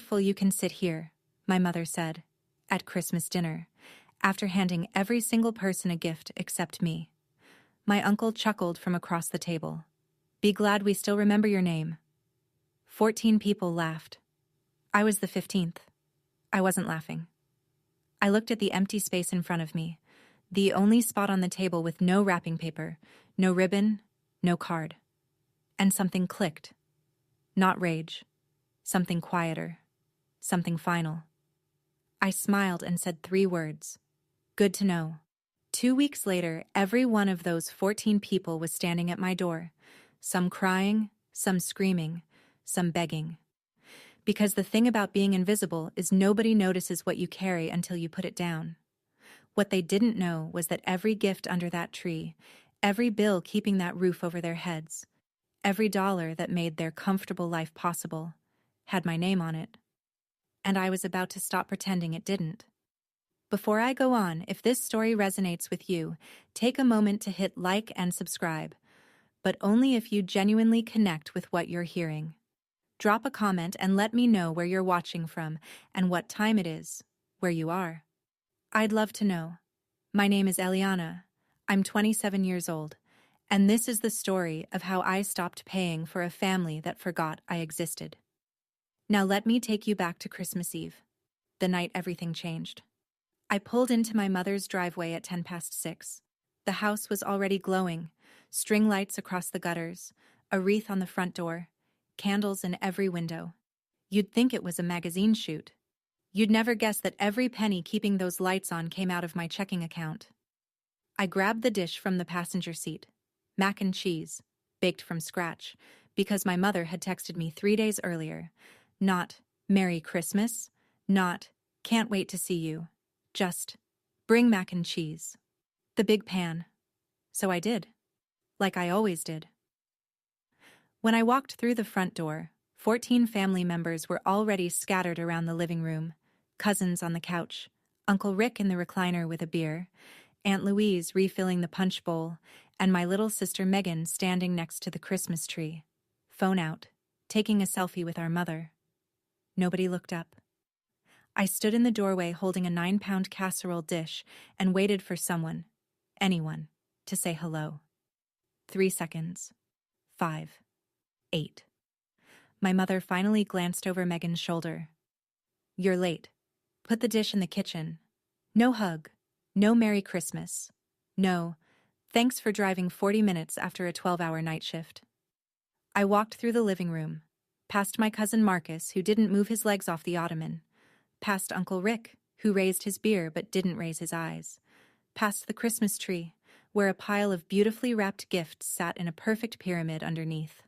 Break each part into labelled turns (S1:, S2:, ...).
S1: grateful you can sit here," my mother said, at Christmas dinner, after handing every single person a gift except me. My uncle chuckled from across the table. "Be glad we still remember your name." 14 people laughed. I was the 15th. I wasn't laughing. I looked at the empty space in front of me, the only spot on the table with no wrapping paper, no ribbon, no card. And something clicked. Not rage. Something quieter. Something final. I smiled and said 3 words. Good to know. 2 weeks later, every one of those 14 people was standing at my door, some crying, some screaming, some begging. Because the thing about being invisible is nobody notices what you carry until you put it down. What they didn't know was that every gift under that tree, every bill keeping that roof over their heads, every dollar that made their comfortable life possible, had my name on it. And I was about to stop pretending it didn't. Before I go on, if this story resonates with you, take a moment to hit like and subscribe, but only if you genuinely connect with what you're hearing. Drop a comment and let me know where you're watching from and what time it is, where you are. I'd love to know. My name is Eliana. I'm 27 years old, and this is the story of how I stopped paying for a family that forgot I existed. Now let me take you back to Christmas Eve, the night everything changed. I pulled into my mother's driveway at 6:10. The house was already glowing, string lights across the gutters, a wreath on the front door, candles in every window. You'd think it was a magazine shoot. You'd never guess that every penny keeping those lights on came out of my checking account. I grabbed the dish from the passenger seat, mac and cheese, baked from scratch, because my mother had texted me 3 days earlier. Not, "Merry Christmas," not, "Can't wait to see you," just, "Bring mac and cheese." The big pan. So I did. Like I always did. When I walked through the front door, 14 family members were already scattered around the living room, cousins on the couch, Uncle Rick in the recliner with a beer, Aunt Louise refilling the punch bowl, and my little sister Megan standing next to the Christmas tree, phone out, taking a selfie with our mother. Nobody looked up. I stood in the doorway holding a 9-pound casserole dish and waited for someone, anyone, to say hello. 3 seconds. 5. 8. My mother finally glanced over Megan's shoulder. "You're late. Put the dish in the kitchen. No hug. No Merry Christmas. No, thanks for driving 40 minutes after a 12-hour night shift." I walked through the living room, past my cousin Marcus, who didn't move his legs off the ottoman, past Uncle Rick, who raised his beer but didn't raise his eyes, past the Christmas tree, where a pile of beautifully wrapped gifts sat in a perfect pyramid underneath.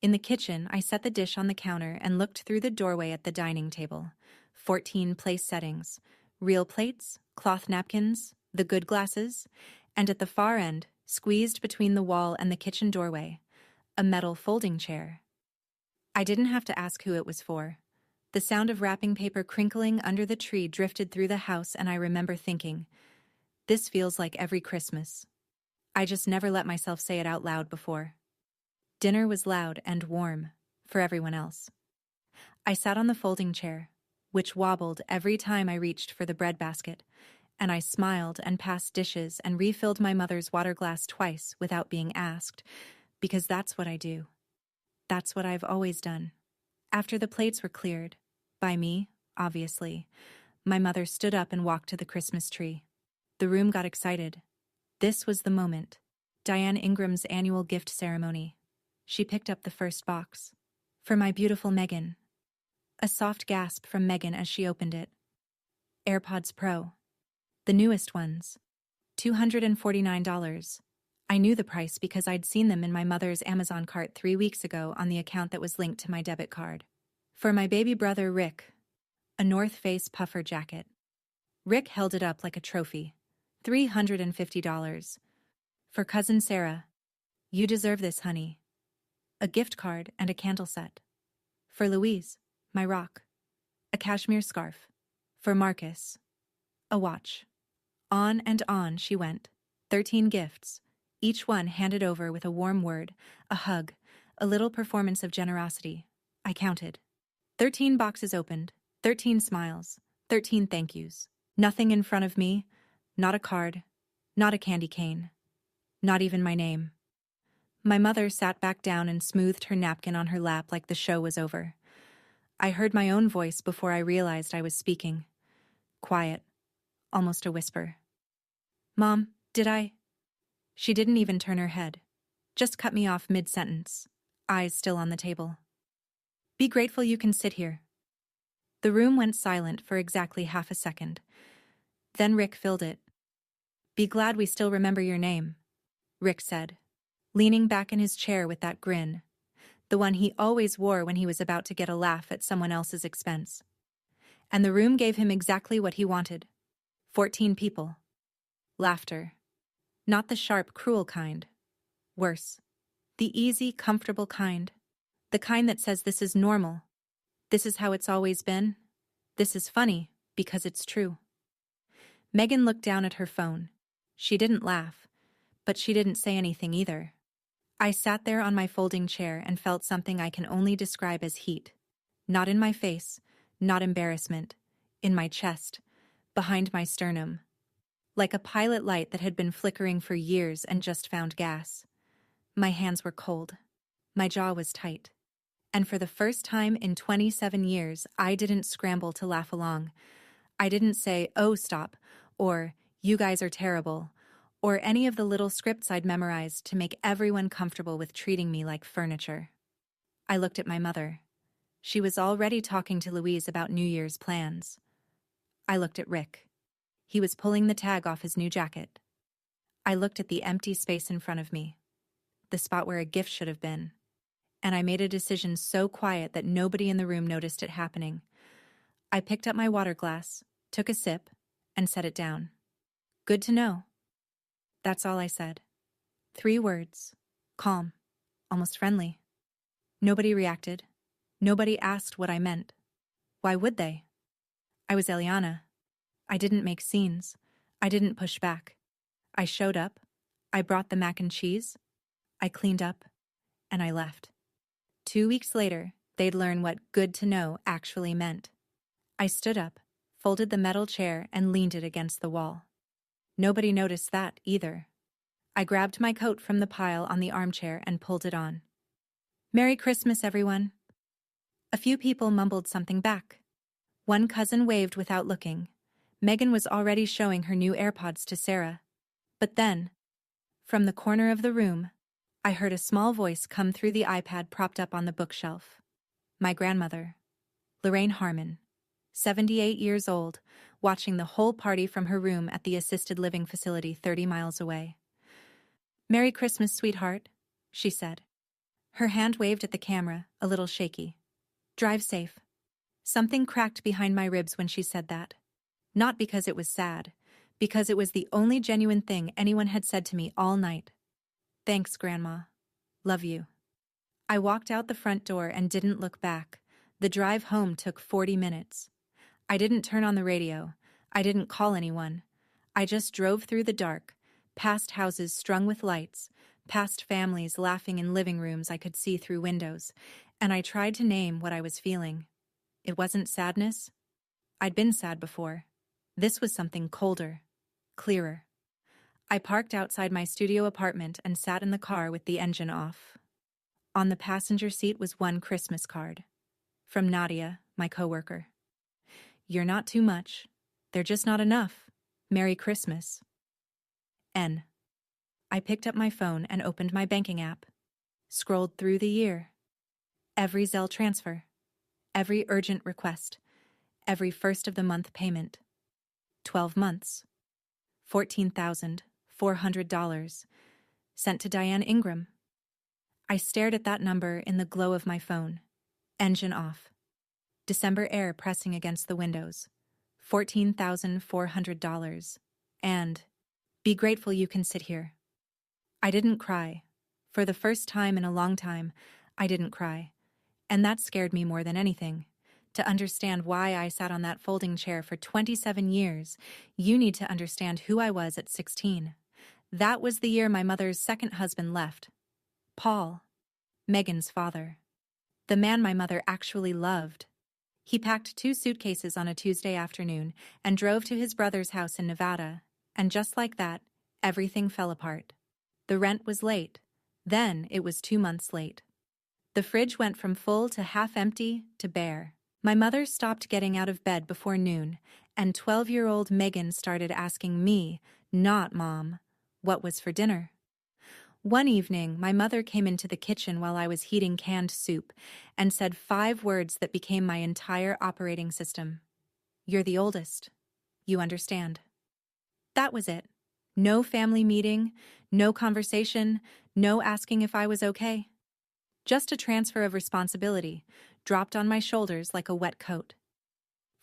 S1: In the kitchen, I set the dish on the counter and looked through the doorway at the dining table. 14 place settings, real plates, cloth napkins, the good glasses, and at the far end, squeezed between the wall and the kitchen doorway, a metal folding chair. I didn't have to ask who it was for. The sound of wrapping paper crinkling under the tree drifted through the house, and I remember thinking, this feels like every Christmas. I just never let myself say it out loud before. Dinner was loud and warm, for everyone else. I sat on the folding chair, which wobbled every time I reached for the breadbasket, and I smiled and passed dishes and refilled my mother's water glass twice without being asked, because that's what I do. That's what I've always done. After the plates were cleared, by me, obviously, my mother stood up and walked to the Christmas tree. The room got excited. This was the moment. Diane Ingram's annual gift ceremony. She picked up the first box. For my beautiful Megan. A soft gasp from Megan as she opened it. AirPods Pro. The newest ones. $249. I knew the price because I'd seen them in my mother's Amazon cart 3 weeks ago on the account that was linked to my debit card. For my baby brother Rick. A North Face puffer jacket. Rick held it up like a trophy. $350. For cousin Sarah. You deserve this, honey. A gift card and a candle set. For Louise, my rock. A cashmere scarf. For Marcus. A watch. On and on she went. 13 gifts, each one handed over with a warm word, a hug, a little performance of generosity. I counted. 13 boxes opened, 13 smiles, 13 thank yous. Nothing in front of me, not a card, not a candy cane, not even my name. My mother sat back down and smoothed her napkin on her lap like the show was over. I heard my own voice before I realized I was speaking. Quiet, almost a whisper. Mom, did I? She didn't even turn her head. Just cut me off mid-sentence, eyes still on the table. Be grateful you can sit here. The room went silent for exactly half a second. Then Rick filled it. Be glad we still remember your name, Rick said, leaning back in his chair with that grin, the one he always wore when he was about to get a laugh at someone else's expense. And the room gave him exactly what he wanted. 14 people. Laughter. Not the sharp, cruel kind. Worse. The easy, comfortable kind. The kind that says this is normal. This is how it's always been. This is funny, because it's true. Megan looked down at her phone. She didn't laugh, but she didn't say anything either. I sat there on my folding chair and felt something I can only describe as heat. Not in my face, not embarrassment. In my chest, behind my sternum. Like a pilot light that had been flickering for years and just found gas. My hands were cold. My jaw was tight. And for the first time in 27 years, I didn't scramble to laugh along. I didn't say, oh, stop, or you guys are terrible, or any of the little scripts I'd memorized to make everyone comfortable with treating me like furniture. I looked at my mother. She was already talking to Louise about New Year's plans. I looked at Rick. He was pulling the tag off his new jacket. I looked at the empty space in front of me, the spot where a gift should have been, and I made a decision so quiet that nobody in the room noticed it happening. I picked up my water glass, took a sip, and set it down. Good to know. That's all I said. 3 words. Calm. Almost friendly. Nobody reacted. Nobody asked what I meant. Why would they? I was Eliana. I didn't make scenes. I didn't push back. I showed up. I brought the mac and cheese. I cleaned up. And I left. 2 weeks later, they'd learn what good to know actually meant. I stood up, folded the metal chair, and leaned it against the wall. Nobody noticed that either. I grabbed my coat from the pile on the armchair and pulled it on. Merry Christmas, everyone. A few people mumbled something back. One cousin waved without looking. Megan was already showing her new AirPods to Sarah. But then, from the corner of the room, I heard a small voice come through the iPad propped up on the bookshelf. My grandmother, Lorraine Harmon, 78 years old, watching the whole party from her room at the assisted living facility 30 miles away. Merry Christmas, sweetheart, she said. Her hand waved at the camera, a little shaky. Drive safe. Something cracked behind my ribs when she said that. Not because it was sad, because it was the only genuine thing anyone had said to me all night. Thanks, Grandma. Love you. I walked out the front door and didn't look back. The drive home took 40 minutes. I didn't turn on the radio. I didn't call anyone. I just drove through the dark, past houses strung with lights, past families laughing in living rooms I could see through windows, and I tried to name what I was feeling. It wasn't sadness. I'd been sad before. This was something colder, clearer. I parked outside my studio apartment and sat in the car with the engine off. On the passenger seat was one Christmas card. From Nadia, my coworker. You're not too much. They're just not enough. Merry Christmas. N. I picked up my phone and opened my banking app. Scrolled through the year. Every Zelle transfer. Every urgent request. Every first of the month payment. 12 months. $14,400. Sent to Diane Ingram. I stared at that number in the glow of my phone. Engine off. December air pressing against the windows. $14,400. And, be grateful you can sit here. I didn't cry. For the first time in a long time, I didn't cry. And that scared me more than anything. To understand why I sat on that folding chair for 27 years, you need to understand who I was at 16. That was the year my mother's second husband left. Paul, Megan's father. The man my mother actually loved. He packed 2 suitcases on a Tuesday afternoon and drove to his brother's house in Nevada, and just like that, everything fell apart. The rent was late. Then it was 2 months late. The fridge went from full to half empty to bare. My mother stopped getting out of bed before noon, and 12-year-old Megan started asking me, not Mom, what was for dinner. One evening, my mother came into the kitchen while I was heating canned soup and said 5 words that became my entire operating system. You're the oldest. You understand. That was it. No family meeting, no conversation, no asking if I was okay. Just a transfer of responsibility, dropped on my shoulders like a wet coat.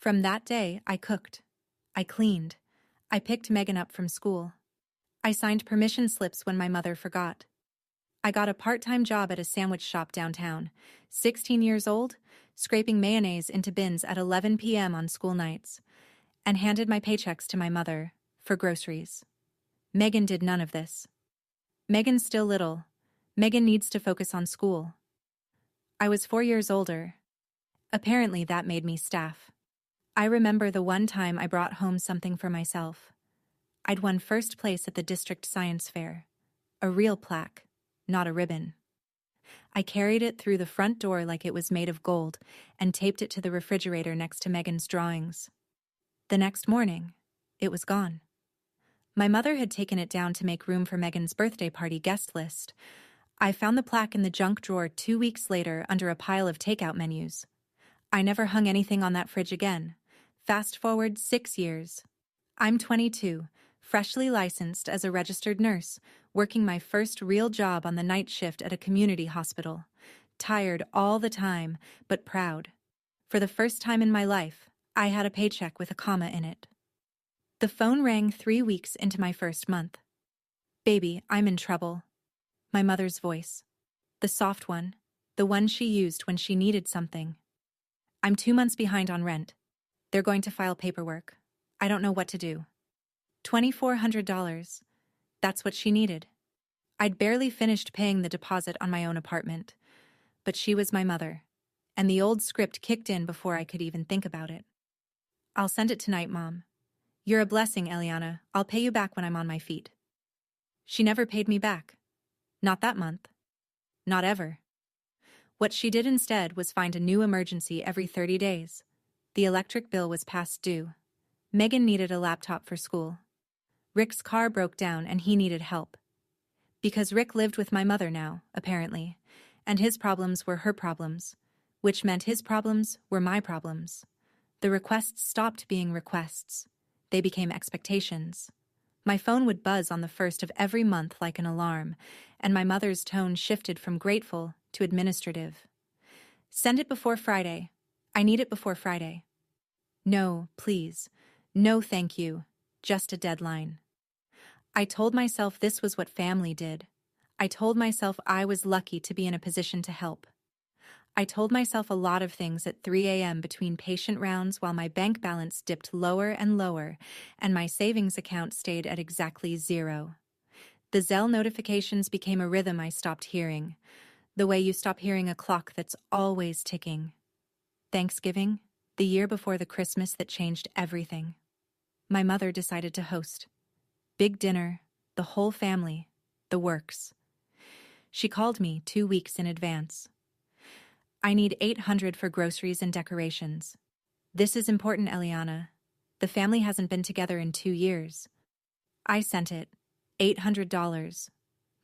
S1: From that day, I cooked. I cleaned. I picked Megan up from school. I signed permission slips when my mother forgot. I got a part-time job at a sandwich shop downtown, 16 years old, scraping mayonnaise into bins at 11 p.m. on school nights, and handed my paychecks to my mother for groceries. Megan did none of this. Megan's still little. Megan needs to focus on school. I was 4 years older. Apparently that made me staff. I remember the one time I brought home something for myself. I'd won first place at the district science fair. A real plaque, not a ribbon. I carried it through the front door like it was made of gold and taped it to the refrigerator next to Megan's drawings. The next morning, it was gone. My mother had taken it down to make room for Megan's birthday party guest list. I found the plaque in the junk drawer 2 weeks later under a pile of takeout menus. I never hung anything on that fridge again. Fast forward 6 years. I'm 22, freshly licensed as a registered nurse, working my first real job on the night shift at a community hospital. Tired all the time, but proud. For the first time in my life, I had a paycheck with a comma in it. The phone rang 3 weeks into my first month. Baby, I'm in trouble. My mother's voice. The soft one. The one she used when she needed something. I'm 2 months behind on rent. They're going to file paperwork. I don't know what to do. $2,400. That's what she needed. I'd barely finished paying the deposit on my own apartment. But she was my mother, and the old script kicked in before I could even think about it. I'll send it tonight, Mom. You're a blessing, Eliana. I'll pay you back when I'm on my feet. She never paid me back. Not that month. Not ever. What she did instead was find a new emergency every 30 days. The electric bill was past due. Megan needed a laptop for school. Rick's car broke down and he needed help. Because Rick lived with my mother now, apparently, and his problems were her problems, which meant his problems were my problems. The requests stopped being requests. They became expectations. My phone would buzz on the first of every month like an alarm, and my mother's tone shifted from grateful to administrative. Send it before Friday. I need it before Friday. No, please. No, thank you. Just a deadline. I told myself this was what family did. I told myself I was lucky to be in a position to help. I told myself a lot of things at 3 a.m. between patient rounds while my bank balance dipped lower and lower, and my savings account stayed at exactly 0. The Zelle notifications became a rhythm I stopped hearing, the way you stop hearing a clock that's always ticking. Thanksgiving, the year before the Christmas that changed everything. My mother decided to host. Big dinner, the whole family, the works. She called me 2 weeks in advance. I need $800 for groceries and decorations. This is important, Eliana. The family hasn't been together in 2 years. I sent it. $800.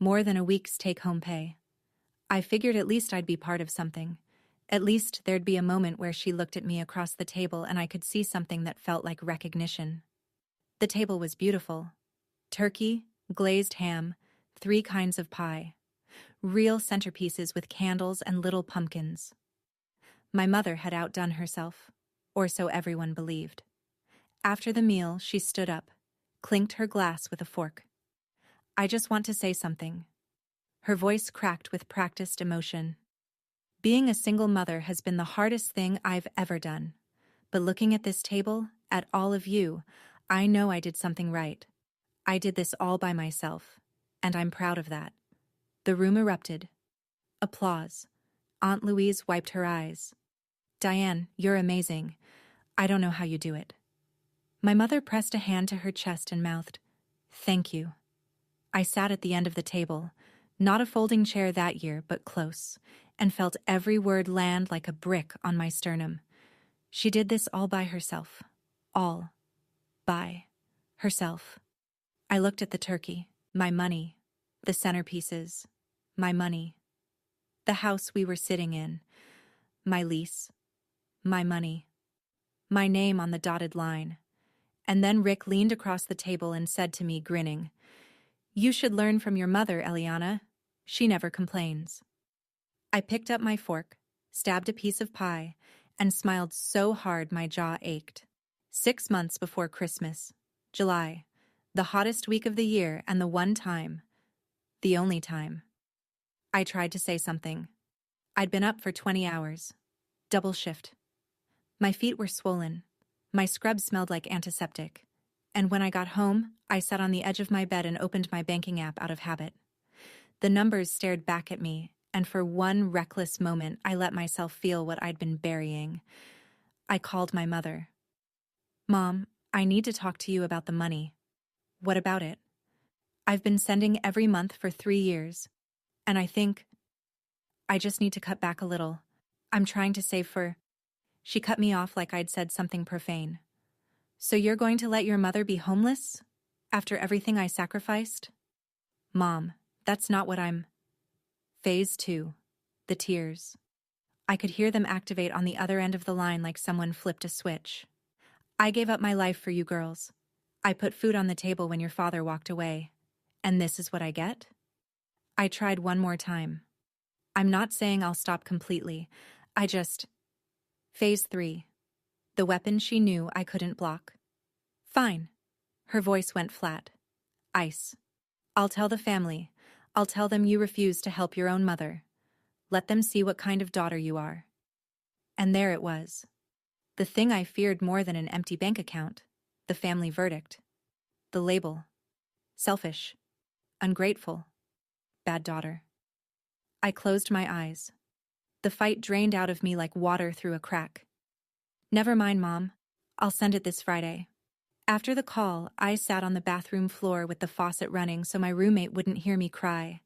S1: More than a week's take-home pay. I figured at least I'd be part of something. At least there'd be a moment where she looked at me across the table and I could see something that felt like recognition. The table was beautiful. Turkey, glazed ham, 3 kinds of pie. Real centerpieces with candles and little pumpkins. My mother had outdone herself, or so everyone believed. After the meal, she stood up, clinked her glass with a fork. I just want to say something. Her voice cracked with practiced emotion. Being a single mother has been the hardest thing I've ever done. But looking at this table, at all of you, I know I did something right. I did this all by myself, and I'm proud of that. The room erupted. Applause. Aunt Louise wiped her eyes. Diane, you're amazing. I don't know how you do it. My mother pressed a hand to her chest and mouthed, "Thank you." I sat at the end of the table, not a folding chair that year, but close, and felt every word land like a brick on my sternum. She did this all by herself. All by herself. I looked at the turkey, my money, the centerpieces, my money, the house we were sitting in, my lease, my money, my name on the dotted line. And then Rick leaned across the table and said to me, grinning, "You should learn from your mother, Eliana. She never complains." I picked up my fork, stabbed a piece of pie, and smiled so hard my jaw ached. 6 months before Christmas, July, the hottest week of the year and the one time, the only time. I tried to say something. I'd been up for 20 hours. Double shift. My feet were swollen. My scrub smelled like antiseptic. And when I got home, I sat on the edge of my bed and opened my banking app out of habit. The numbers stared back at me, and for one reckless moment, I let myself feel what I'd been burying. I called my mother. "Mom, I need to talk to you about the money." "What about it?" "I've been sending every month for 3 years, and I think I just need to cut back a little. I'm trying to save for—" She cut me off like I'd said something profane. "So you're going to let your mother be homeless? After everything I sacrificed?" "Mom, that's not what I'm—" Phase 2. The tears. I could hear them activate on the other end of the line like someone flipped a switch. "I gave up my life for you girls. I put food on the table when your father walked away. And this is what I get?" I tried one more time. "I'm not saying I'll stop completely. I just—" Phase 3. The weapon she knew I couldn't block. "Fine." Her voice went flat. "Ice. I'll tell the family. I'll tell them you refuse to help your own mother. Let them see what kind of daughter you are." And there it was. The thing I feared more than an empty bank account. The family verdict. The label. Selfish. Ungrateful. Bad daughter. I closed my eyes. The fight drained out of me like water through a crack. "Never mind, Mom. I'll send it this Friday." After the call, I sat on the bathroom floor with the faucet running so my roommate wouldn't hear me cry.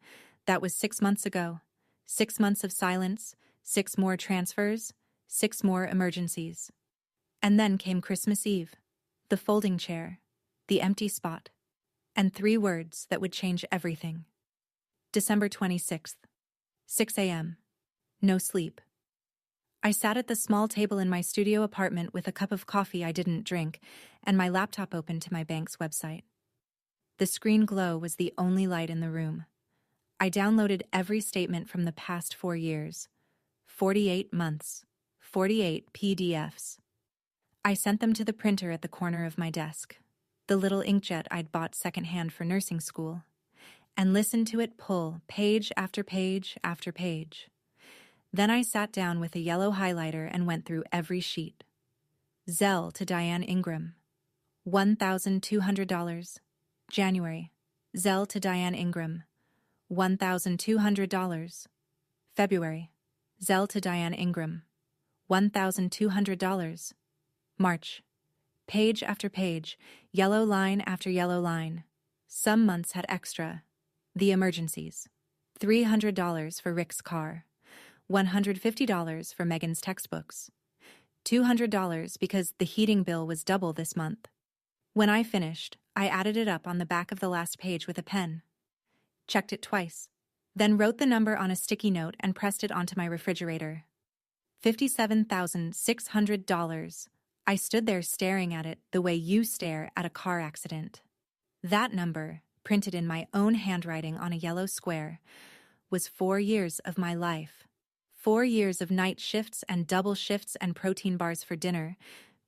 S1: That was 6 months ago. 6 months of silence, 6 more transfers, 6 more emergencies. And then came Christmas Eve, the folding chair, the empty spot, and 3 words that would change everything. December 26th, 6 a.m. No sleep. I sat at the small table in my studio apartment with a cup of coffee I didn't drink and my laptop open to my bank's website. The screen glow was the only light in the room. I downloaded every statement from the past 4 years. 48 months. 48 PDFs. I sent them to the printer at the corner of my desk, the little inkjet I'd bought secondhand for nursing school, and listened to it pull page after page after page. Then I sat down with a yellow highlighter and went through every sheet. Zelle to Diane Ingram. $1,200. January. Zelle to Diane Ingram. $1,200. February. Zelle to Diane Ingram. $1,200. March. Page after page, yellow line after yellow line. Some months had extra. The emergencies. $300 for Rick's car. $150 for Megan's textbooks. $200 because the heating bill was double this month. When I finished, I added it up on the back of the last page with a pen. Checked it twice, then wrote the number on a sticky note and pressed it onto my refrigerator. $57,600. I stood there staring at it the way you stare at a car accident. That number, printed in my own handwriting on a yellow square, was 4 years of my life. 4 years of night shifts and double shifts and protein bars for dinner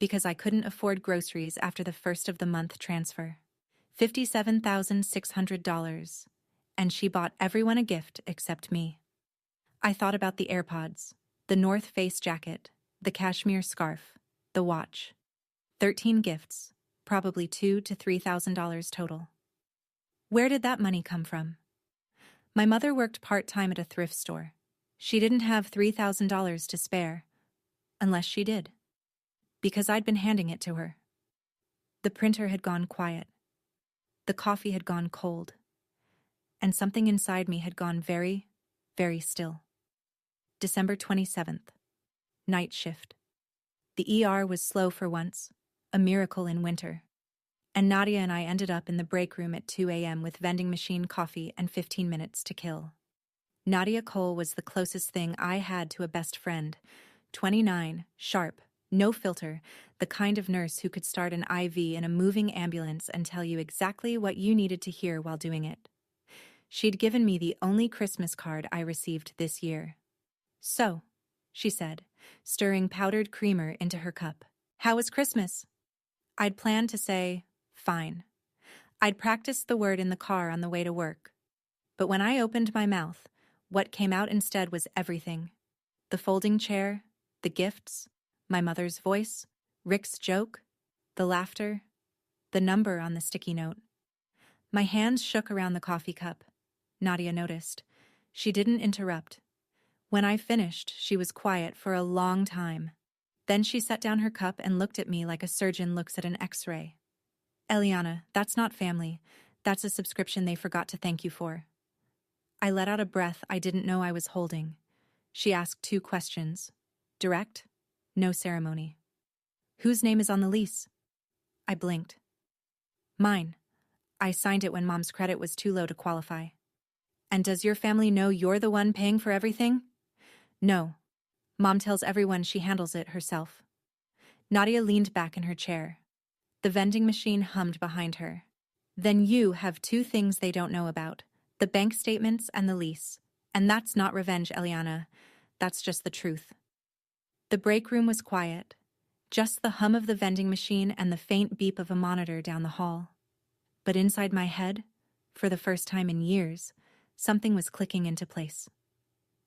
S1: because I couldn't afford groceries after the first of the month transfer. $57,600. And she bought everyone a gift except me. I thought about the AirPods, the North Face jacket, the cashmere scarf, the watch. 13 gifts, probably $2,000 to $3,000 total. Where did that money come from? My mother worked part-time at a thrift store. She didn't have $3,000 to spare. unless she did, because I'd been handing it to her. The printer had gone quiet. The coffee had gone cold. And something inside me had gone very, very still. December 27th. Night shift. The ER was slow for once, a miracle in winter. And Nadia and I ended up in the break room at 2 a.m. with vending machine coffee and 15 minutes to kill. Nadia Cole was the closest thing I had to a best friend, 29, sharp, no filter, the kind of nurse who could start an IV in a moving ambulance and tell you exactly what you needed to hear while doing it. She'd given me the only Christmas card I received this year. "So," she said, stirring powdered creamer into her cup, "how was Christmas?" I'd planned to say, "Fine." I'd practiced the word in the car on the way to work. But when I opened my mouth, what came out instead was everything. The folding chair, the gifts, my mother's voice, Rick's joke, the laughter, the number on the sticky note. My hands shook around the coffee cup. Nadia noticed. She didn't interrupt. When I finished, she was quiet for a long time. Then she set down her cup and looked at me like a surgeon looks at an X-ray. "Eliana, that's not family. That's a subscription they forgot to thank you for." I let out a breath I didn't know I was holding. She asked 2 questions. Direct, no ceremony. "Whose name is on the lease?" I blinked. "Mine. I signed it when Mom's credit was too low to qualify." "And does your family know you're the one paying for everything?" "No. Mom tells everyone she handles it herself." Nadia leaned back in her chair. The vending machine hummed behind her. "Then you have 2 things they don't know about, the bank statements and the lease. And that's not revenge, Eliana. That's just the truth." The break room was quiet, just the hum of the vending machine and the faint beep of a monitor down the hall. But inside my head, for the first time in years, something was clicking into place.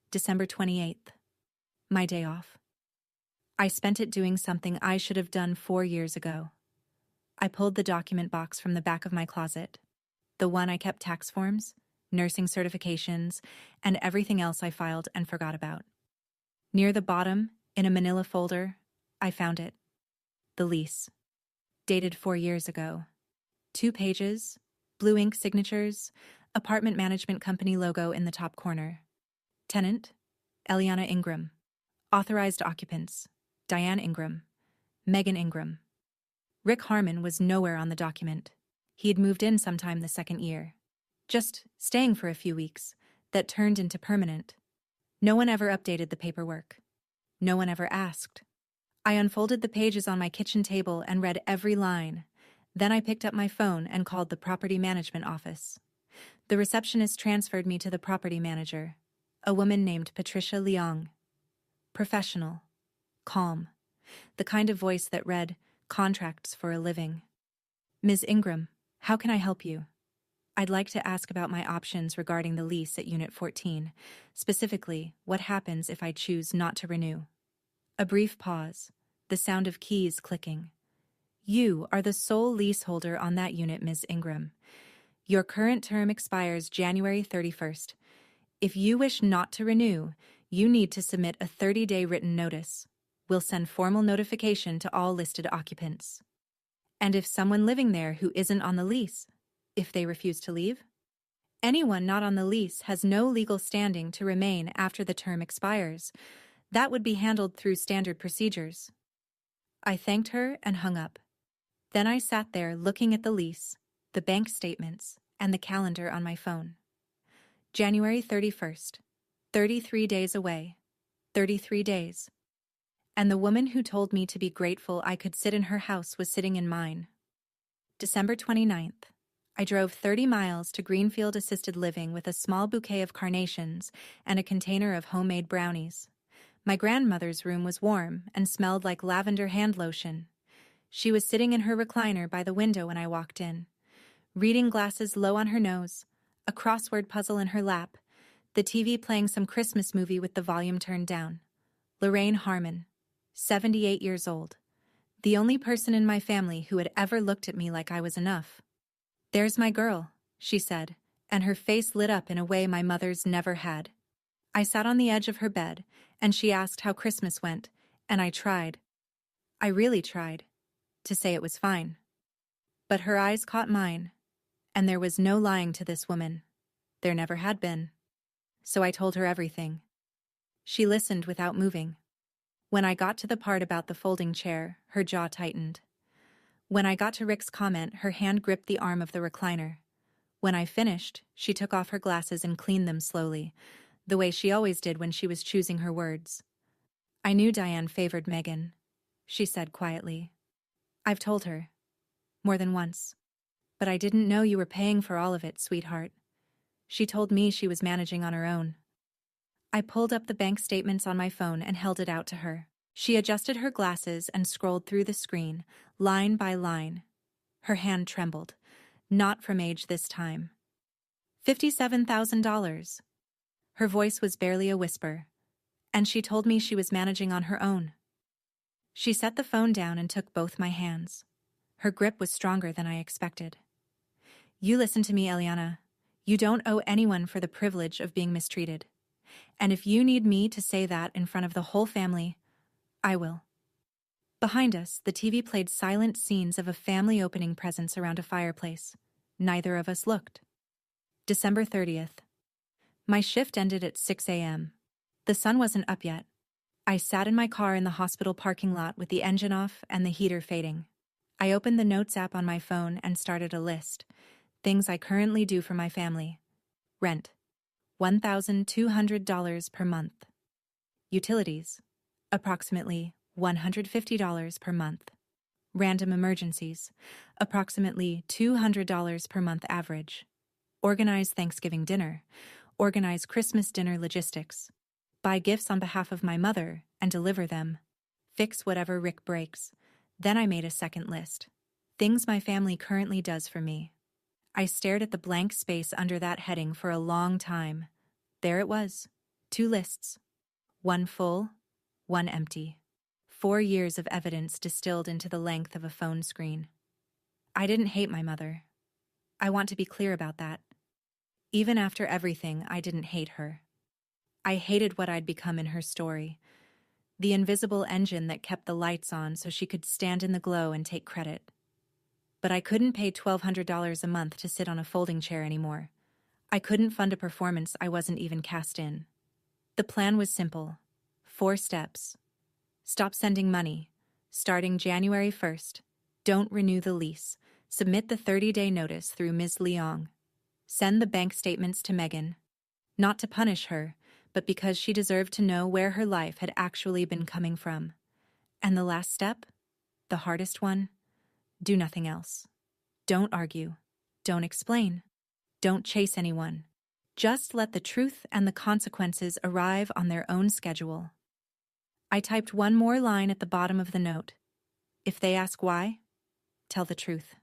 S1: December 28th. My day off. I spent it doing something I should have done 4 years ago. I pulled the document box from the back of my closet, the one I kept tax forms, nursing certifications, and everything else I filed and forgot about. Near the bottom, in a manila folder, I found it. The lease. Dated 4 years ago. 2 pages, blue ink signatures, apartment management company logo in the top corner. Tenant, Eliana Ingram. Authorized occupants, Diane Ingram, Megan Ingram. Rick Harmon was nowhere on the document. He had moved in sometime the second year. Just staying for a few weeks, that turned into permanent. No one ever updated the paperwork. No one ever asked. I unfolded the pages on my kitchen table and read every line. Then I picked up my phone and called the property management office. The receptionist transferred me to the property manager, a woman named Patricia Leong. Professional. Calm. The kind of voice that read, "Contracts for a living." "Ms. Ingram, how can I help you?" "I'd like to ask about my options regarding the lease at Unit 14. Specifically, what happens if I choose not to renew?" A brief pause, the sound of keys clicking. "You are the sole leaseholder on that unit, Ms. Ingram. Your current term expires January 31st. If you wish not to renew, you need to submit a 30-day written notice. We'll send formal notification to all listed occupants." "And if someone living there who isn't on the lease, if they refuse to leave?" "Anyone not on the lease has no legal standing to remain after the term expires. That would be handled through standard procedures." I thanked her and hung up. Then I sat there looking at the lease, the bank statements, and the calendar on my phone. January 31st. 33 days away. 33 days. And the woman who told me to be grateful I could sit in her house was sitting in mine. December 29th. I drove 30 miles to Greenfield Assisted Living with a small bouquet of carnations and a container of homemade brownies. My grandmother's room was warm and smelled like lavender hand lotion. She was sitting in her recliner by the window when I walked in, reading glasses low on her nose, a crossword puzzle in her lap, the TV playing some Christmas movie with the volume turned down. Lorraine Harmon, 78 years old, the only person in my family who had ever looked at me like I was enough. "There's my girl," she said, and her face lit up in a way my mother's never had. I sat on the edge of her bed, and she asked how Christmas went, And I tried. I really tried. To say it was fine. But her eyes caught mine, and there was no lying to this woman. There never had been. So I told her everything. She listened without moving. When I got to the part about the folding chair, her jaw tightened. When I got to Rick's comment, her hand gripped the arm of the recliner. When I finished, she took off her glasses and cleaned them slowly, the way she always did when she was choosing her words. I knew Diane favored Megan, she said quietly. I've told her. More than once. But I didn't know you were paying for all of it, sweetheart. She told me she was managing on her own. I pulled up the bank statements on my phone and held it out to her. She adjusted her glasses and scrolled through the screen, line by line. Her hand trembled. Not from age this time. $57,000. Her voice was barely a whisper, and she told me she was managing on her own. She set the phone down and took both my hands. Her grip was stronger than I expected. You listen to me, Eliana. You don't owe anyone for the privilege of being mistreated. And if you need me to say that in front of the whole family, I will. Behind us, the TV played silent scenes of a family opening presents around a fireplace. Neither of us looked. December 30th. My shift ended at 6 a.m. The sun wasn't up yet. I sat in my car in the hospital parking lot with the engine off and the heater fading. I opened the Notes app on my phone and started a list. Things I currently do for my family. Rent. $1,200 per month. Utilities. Approximately $150 per month. Random emergencies. Approximately $200 per month average. Organize Thanksgiving dinner. Organize Christmas dinner logistics. Buy gifts on behalf of my mother and deliver them. Fix whatever Rick breaks. Then I made a second list. Things my family currently does for me. I stared at the blank space under that heading for a long time. There it was. 2 lists. One full, one empty. 4 years of evidence distilled into the length of a phone screen. I didn't hate my mother. I want to be clear about that. Even after everything, I didn't hate her. I hated what I'd become in her story. The invisible engine that kept the lights on so she could stand in the glow and take credit. But I couldn't pay $1,200 a month to sit on a folding chair anymore. I couldn't fund a performance I wasn't even cast in. The plan was simple. 4 steps. Stop sending money. Starting January 1st. Don't renew the lease. Submit the 30-day notice through Ms. Leong. Send the bank statements to Megan. Not to punish her, but because she deserved to know where her life had actually been coming from. And the last step? The hardest one? Do nothing else. Don't argue. Don't explain. Don't chase anyone. Just let the truth and the consequences arrive on their own schedule. I typed one more line at the bottom of the note. If they ask why, tell the truth.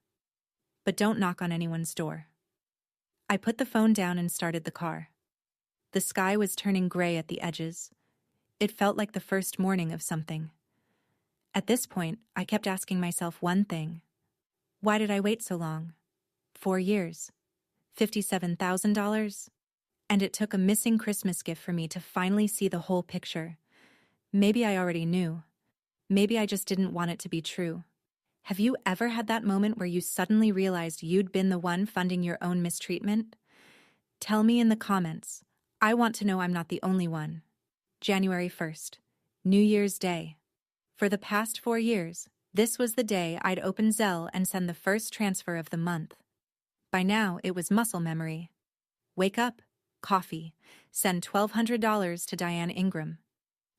S1: But don't knock on anyone's door. I put the phone down and started the car. The sky was turning gray at the edges. It felt like the first morning of something. At this point, I kept asking myself one thing. Why did I wait so long? 4 years. $57,000? And it took a missing Christmas gift for me to finally see the whole picture. Maybe I already knew. Maybe I just didn't want it to be true. Have you ever had that moment where you suddenly realized you'd been the one funding your own mistreatment? Tell me in the comments. I want to know I'm not the only one. January 1st. New Year's Day. For the past 4 years, this was the day I'd open Zelle and send the first transfer of the month. By now, it was muscle memory. Wake up, coffee, send $1,200 to Diane Ingram.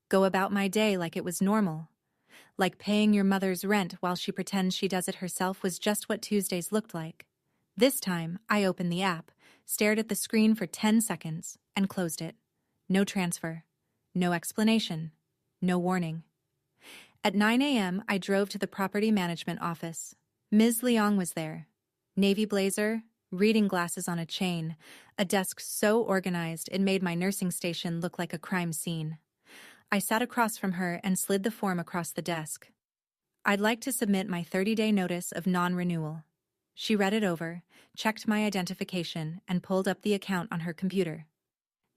S1: Go about my day like it was normal. Like paying your mother's rent while she pretends she does it herself was just what Tuesdays looked like. This time, I opened the app, stared at the screen for 10 seconds, and closed it. No transfer. No explanation. No warning. At 9 a.m., I drove to the property management office. Ms. Leong was there. Navy blazer, reading glasses on a chain, a desk so organized it made my nursing station look like a crime scene. I sat across from her and slid the form across the desk. I'd like to submit my 30-day notice of non-renewal. She read it over, checked my identification, and pulled up the account on her computer.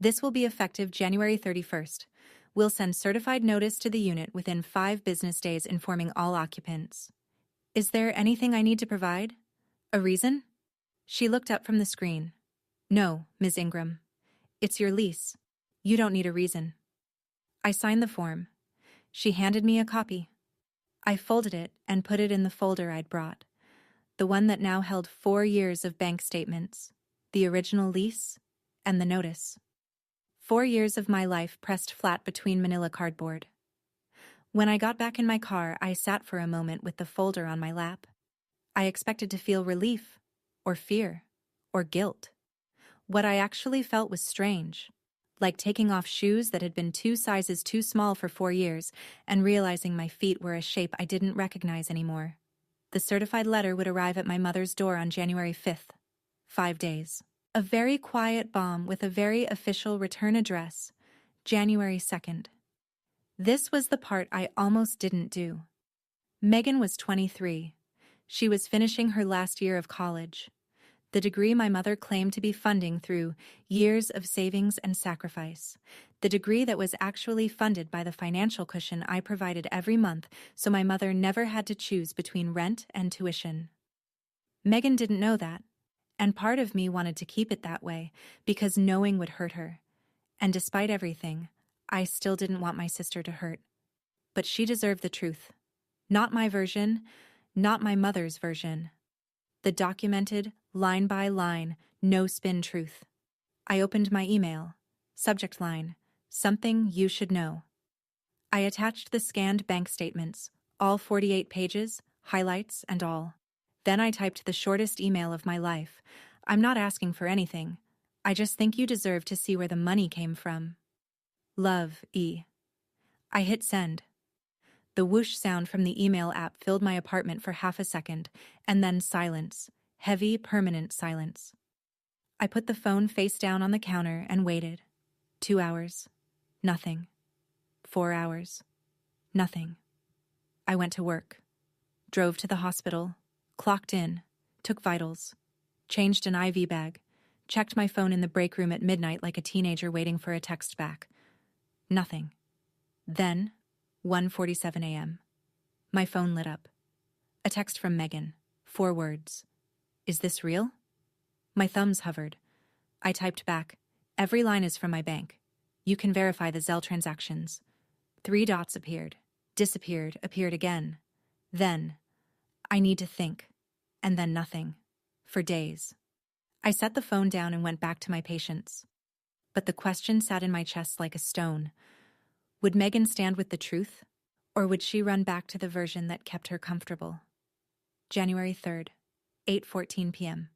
S1: This will be effective January 31st. We'll send certified notice to the unit within 5 business days informing all occupants. Is there anything I need to provide? A reason? She looked up from the screen. No, Ms. Ingram. It's your lease. You don't need a reason. I signed the form. She handed me a copy. I folded it and put it in the folder I'd brought, the one that now held 4 years of bank statements, the original lease, and the notice. 4 years of my life pressed flat between manila cardboard. When I got back in my car, I sat for a moment with the folder on my lap. I expected to feel relief, or fear, or guilt. What I actually felt was strange, like taking off shoes that had been 2 sizes too small for 4 years and realizing my feet were a shape I didn't recognize anymore. The certified letter would arrive at my mother's door on January 5th. 5 days. A very quiet bomb with a very official return address, January 2nd. This was the part I almost didn't do. Megan was 23. She was finishing her last year of college, the degree my mother claimed to be funding through years of savings and sacrifice, the degree that was actually funded by the financial cushion I provided every month so my mother never had to choose between rent and tuition. Megan didn't know that, and part of me wanted to keep it that way because knowing would hurt her. And despite everything, I still didn't want my sister to hurt. But she deserved the truth. Not my version, not my mother's version. The documented, line-by-line, no-spin truth. I opened my email. Subject line, something you should know. I attached the scanned bank statements, all 48 pages, highlights and all. Then I typed the shortest email of my life. I'm not asking for anything. I just think you deserve to see where the money came from. Love, E. I hit send. The whoosh sound from the email app filled my apartment for half a second, and then silence. Heavy, permanent silence. I put the phone face down on the counter and waited. 2 hours. Nothing. 4 hours. Nothing. I went to work. Drove to the hospital. Clocked in. Took vitals. Changed an IV bag. Checked my phone in the break room at midnight like a teenager waiting for a text back. Nothing. Then, 1:47 a.m. My phone lit up. A text from Megan. 4 words. Is this real? My thumbs hovered. I typed back. Every line is from my bank. You can verify the Zelle transactions. 3 dots appeared. Disappeared, appeared again. Then, I need to think. And then nothing. For days. I set the phone down and went back to my patients. But the question sat in my chest like a stone. Would Megan stand with the truth? Or would she run back to the version that kept her comfortable? January 3rd, 8:14 p.m.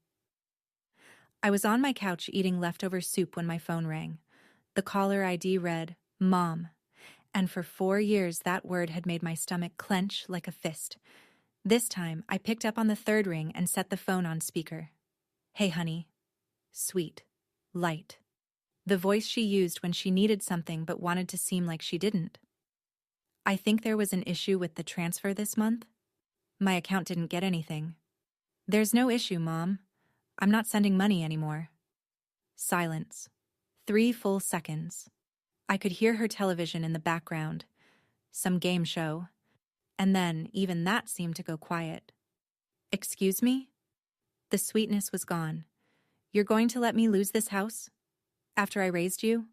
S1: I was on my couch eating leftover soup when my phone rang. The caller ID read, Mom. And for 4 years that word had made my stomach clench like a fist. This time, I picked up on the 3rd ring and set the phone on speaker. Hey, honey. Sweet. Light. The voice she used when she needed something but wanted to seem like she didn't. I think there was an issue with the transfer this month. My account didn't get anything. There's no issue, Mom. I'm not sending money anymore. Silence. 3 full seconds. I could hear her television in the background. Some game show. And then, even that seemed to go quiet. Excuse me? The sweetness was gone. You're going to let me lose this house? After I raised you?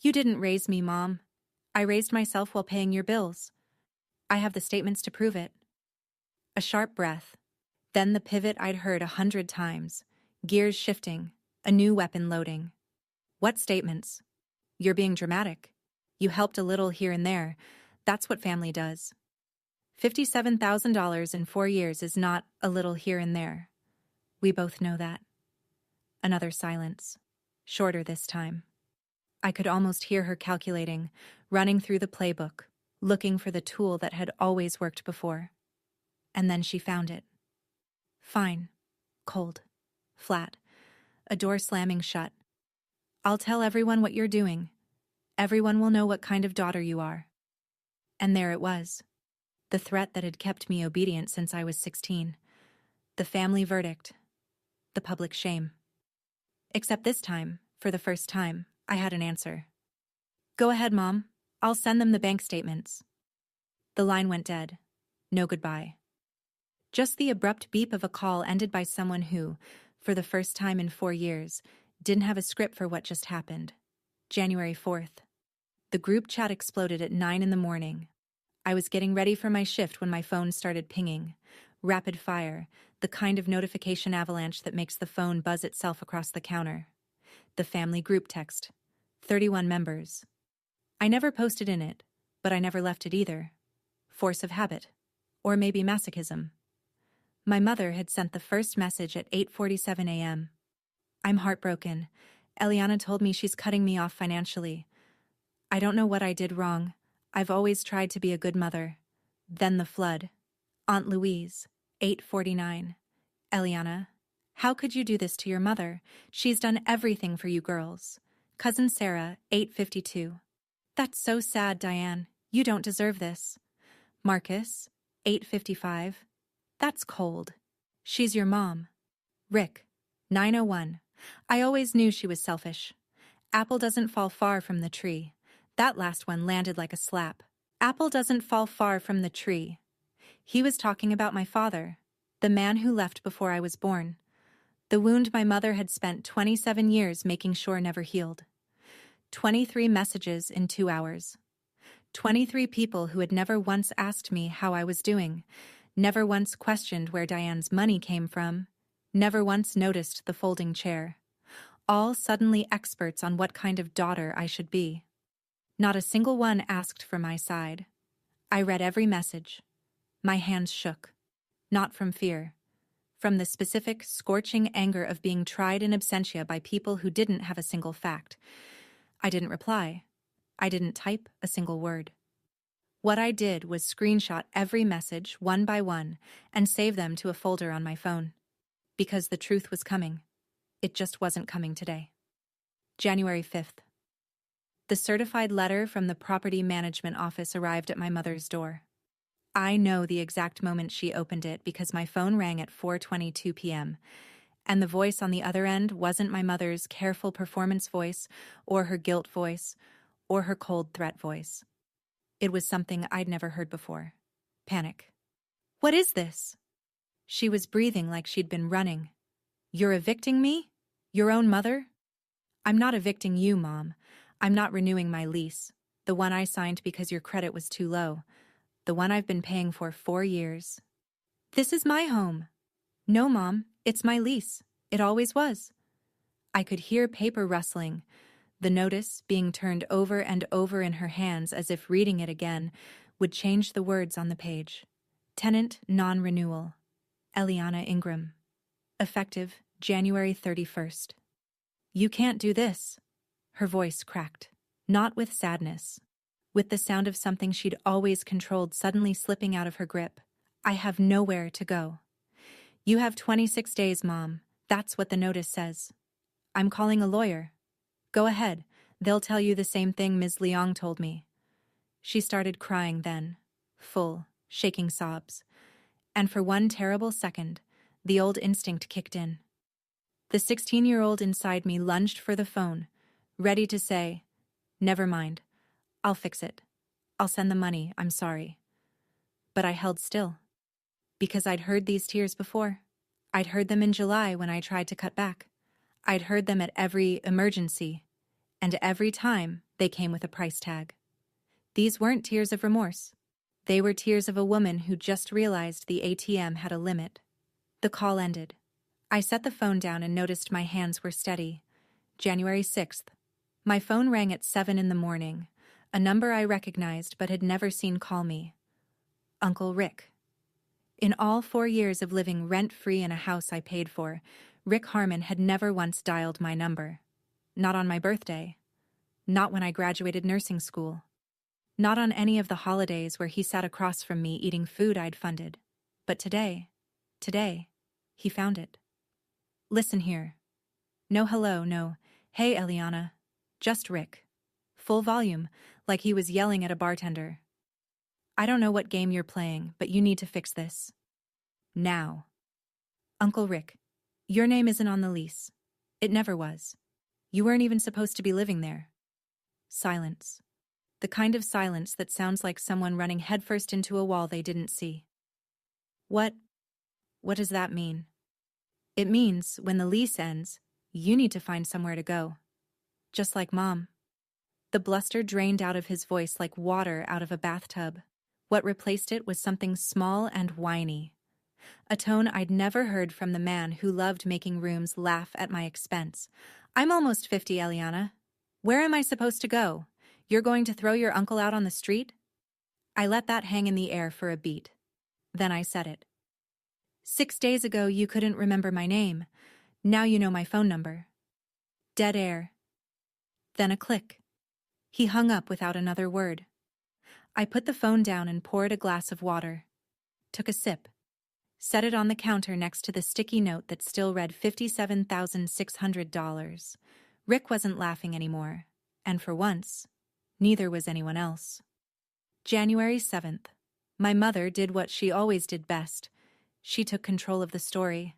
S1: You didn't raise me, Mom. I raised myself while paying your bills. I have the statements to prove it. A sharp breath. Then the pivot I'd heard 100 times. Gears shifting. A new weapon loading. What statements? You're being dramatic. You helped a little here and there. That's what family does. $57,000 in 4 years is not a little here and there. We both know that. Another silence. Shorter this time. I could almost hear her calculating, running through the playbook, looking for the tool that had always worked before. And then she found it. Fine. Cold. Flat. A door slamming shut. I'll tell everyone what you're doing. Everyone will know what kind of daughter you are. And there it was. The threat that had kept me obedient since I was 16. The family verdict. The public shame. Except this time, for the first time, I had an answer. Go ahead, Mom. I'll send them the bank statements. The line went dead. No goodbye. Just the abrupt beep of a call ended by someone who, for the first time in 4 years, didn't have a script for what just happened. January 4th. The group chat exploded at 9 in the morning. I was getting ready for my shift when my phone started pinging. Rapid fire, the kind of notification avalanche that makes the phone buzz itself across the counter. The family group text. 31 members. I never posted in it, but I never left it either. Force of habit. Or maybe masochism. My mother had sent the first message at 8:47 a.m. I'm heartbroken. Eliana told me she's cutting me off financially. I don't know what I did wrong. I've always tried to be a good mother. Then the flood. Aunt Louise, 8:49. Eliana, how could you do this to your mother? She's done everything for you girls. Cousin Sarah, 8:52. That's so sad, Diane. You don't deserve this. Marcus, 8:55. That's cold. She's your mom. Rick, 9:01. I always knew she was selfish. Apple doesn't fall far from the tree. That last one landed like a slap. Apple doesn't fall far from the tree. He was talking about my father, the man who left before I was born. The wound my mother had spent 27 years making sure never healed. 23 messages in 2 hours. 23 people who had never once asked me how I was doing, never once questioned where Diane's money came from, never once noticed the folding chair. All suddenly experts on what kind of daughter I should be. Not a single one asked for my side. I read every message. My hands shook. Not from fear. From the specific, scorching anger of being tried in absentia by people who didn't have a single fact. I didn't reply. I didn't type a single word. What I did was screenshot every message, one by one, and save them to a folder on my phone. Because the truth was coming. It just wasn't coming today. January 5th. The certified letter from the property management office arrived at my mother's door. I know the exact moment she opened it because my phone rang at 4:22 p.m., and the voice on the other end wasn't my mother's careful performance voice, or her guilt voice, or her cold threat voice. It was something I'd never heard before. Panic. What is this? She was breathing like she'd been running. You're evicting me? Your own mother? I'm not evicting you, Mom. I'm not renewing my lease, the one I signed because your credit was too low, the one I've been paying for 4 years. This is my home. No, Mom, it's my lease. It always was. I could hear paper rustling, the notice being turned over and over in her hands as if reading it again would change the words on the page. Tenant non-renewal. Eliana Ingram. Effective January 31st. You can't do this. Her voice cracked, not with sadness, with the sound of something she'd always controlled suddenly slipping out of her grip. I have nowhere to go. You have 26 days, Mom. That's what the notice says. I'm calling a lawyer. Go ahead. They'll tell you the same thing Ms. Leong told me. She started crying then, full, shaking sobs. And for one terrible second, the old instinct kicked in. The 16-year-old inside me lunged for the phone, ready to say, never mind. I'll fix it. I'll send the money, I'm sorry. But I held still. Because I'd heard these tears before. I'd heard them in July when I tried to cut back. I'd heard them at every emergency. And every time, they came with a price tag. These weren't tears of remorse. They were tears of a woman who just realized the ATM had a limit. The call ended. I set the phone down and noticed my hands were steady. January 6th. My phone rang at 7 in the morning, a number I recognized but had never seen call me. Uncle Rick. In all 4 years of living rent-free in a house I paid for, Rick Harmon had never once dialed my number. Not on my birthday. Not when I graduated nursing school. Not on any of the holidays where he sat across from me eating food I'd funded. But today, he found it. Listen here. No hello, no, hey Eliana. Just Rick. Full volume, like he was yelling at a bartender. I don't know what game you're playing, but you need to fix this. Now. Uncle Rick, your name isn't on the lease. It never was. You weren't even supposed to be living there. Silence. The kind of silence that sounds like someone running headfirst into a wall they didn't see. What does that mean? It means, when the lease ends, you need to find somewhere to go. Just like Mom. The bluster drained out of his voice like water out of a bathtub. What replaced it was something small and whiny. A tone I'd never heard from the man who loved making rooms laugh at my expense. I'm almost 50, Eliana. Where am I supposed to go? You're going to throw your uncle out on the street? I let that hang in the air for a beat. Then I said it. 6 days ago you couldn't remember my name. Now you know my phone number. Dead air. Then a click. He hung up without another word. I put the phone down and poured a glass of water. Took a sip. Set it on the counter next to the sticky note that still read $57,600. Rick wasn't laughing anymore, and for once, neither was anyone else. January 7th. My mother did what she always did best. She took control of the story.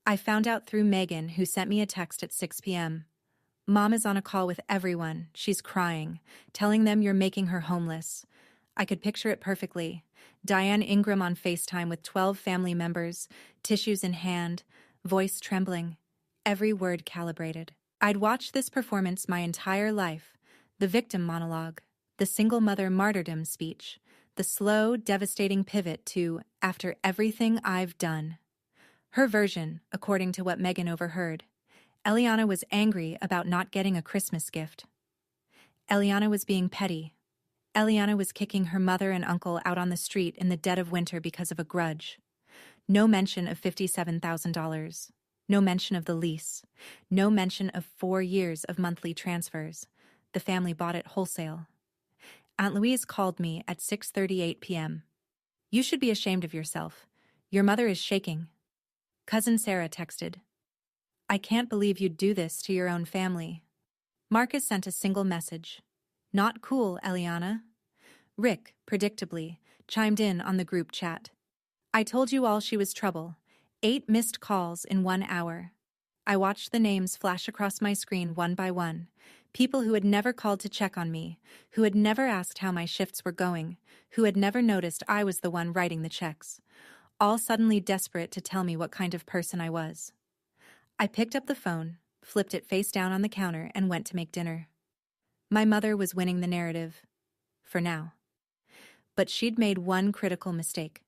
S1: I found out through Megan, who sent me a text at 6 p.m. Mom is on a call with everyone. She's crying, telling them you're making her homeless. I could picture it perfectly. Diane Ingram on FaceTime with 12 family members, tissues in hand, voice trembling, every word calibrated. I'd watched this performance my entire life. The victim monologue, the single mother martyrdom speech, the slow, devastating pivot to, after everything I've done. Her version, according to what Megan overheard. Eliana was angry about not getting a Christmas gift. Eliana was being petty. Eliana was kicking her mother and uncle out on the street in the dead of winter because of a grudge. No mention of $57,000. No mention of the lease. No mention of 4 years of monthly transfers. The family bought it wholesale. Aunt Louise called me at 6:38 p.m. You should be ashamed of yourself. Your mother is shaking. Cousin Sarah texted. I can't believe you'd do this to your own family. Marcus sent a single message. Not cool, Eliana. Rick, predictably, chimed in on the group chat. I told you all she was trouble. 8 missed calls in 1 hour. I watched the names flash across my screen one by one. People who had never called to check on me, who had never asked how my shifts were going, who had never noticed I was the one writing the checks. All suddenly desperate to tell me what kind of person I was. I picked up the phone, flipped it face down on the counter, and went to make dinner. My mother was winning the narrative. For now. But she'd made one critical mistake.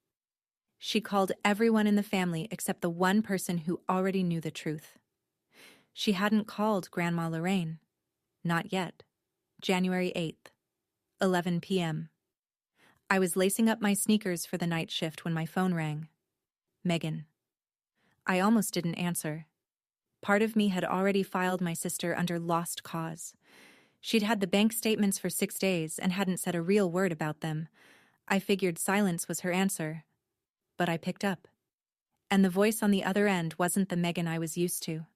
S1: She called everyone in the family except the one person who already knew the truth. She hadn't called Grandma Lorraine. Not yet. January 8th. 11 p.m. I was lacing up my sneakers for the night shift when my phone rang. Megan. I almost didn't answer. Part of me had already filed my sister under lost cause. She'd had the bank statements for 6 days and hadn't said a real word about them. I figured silence was her answer. But I picked up. And the voice on the other end wasn't the Megan I was used to.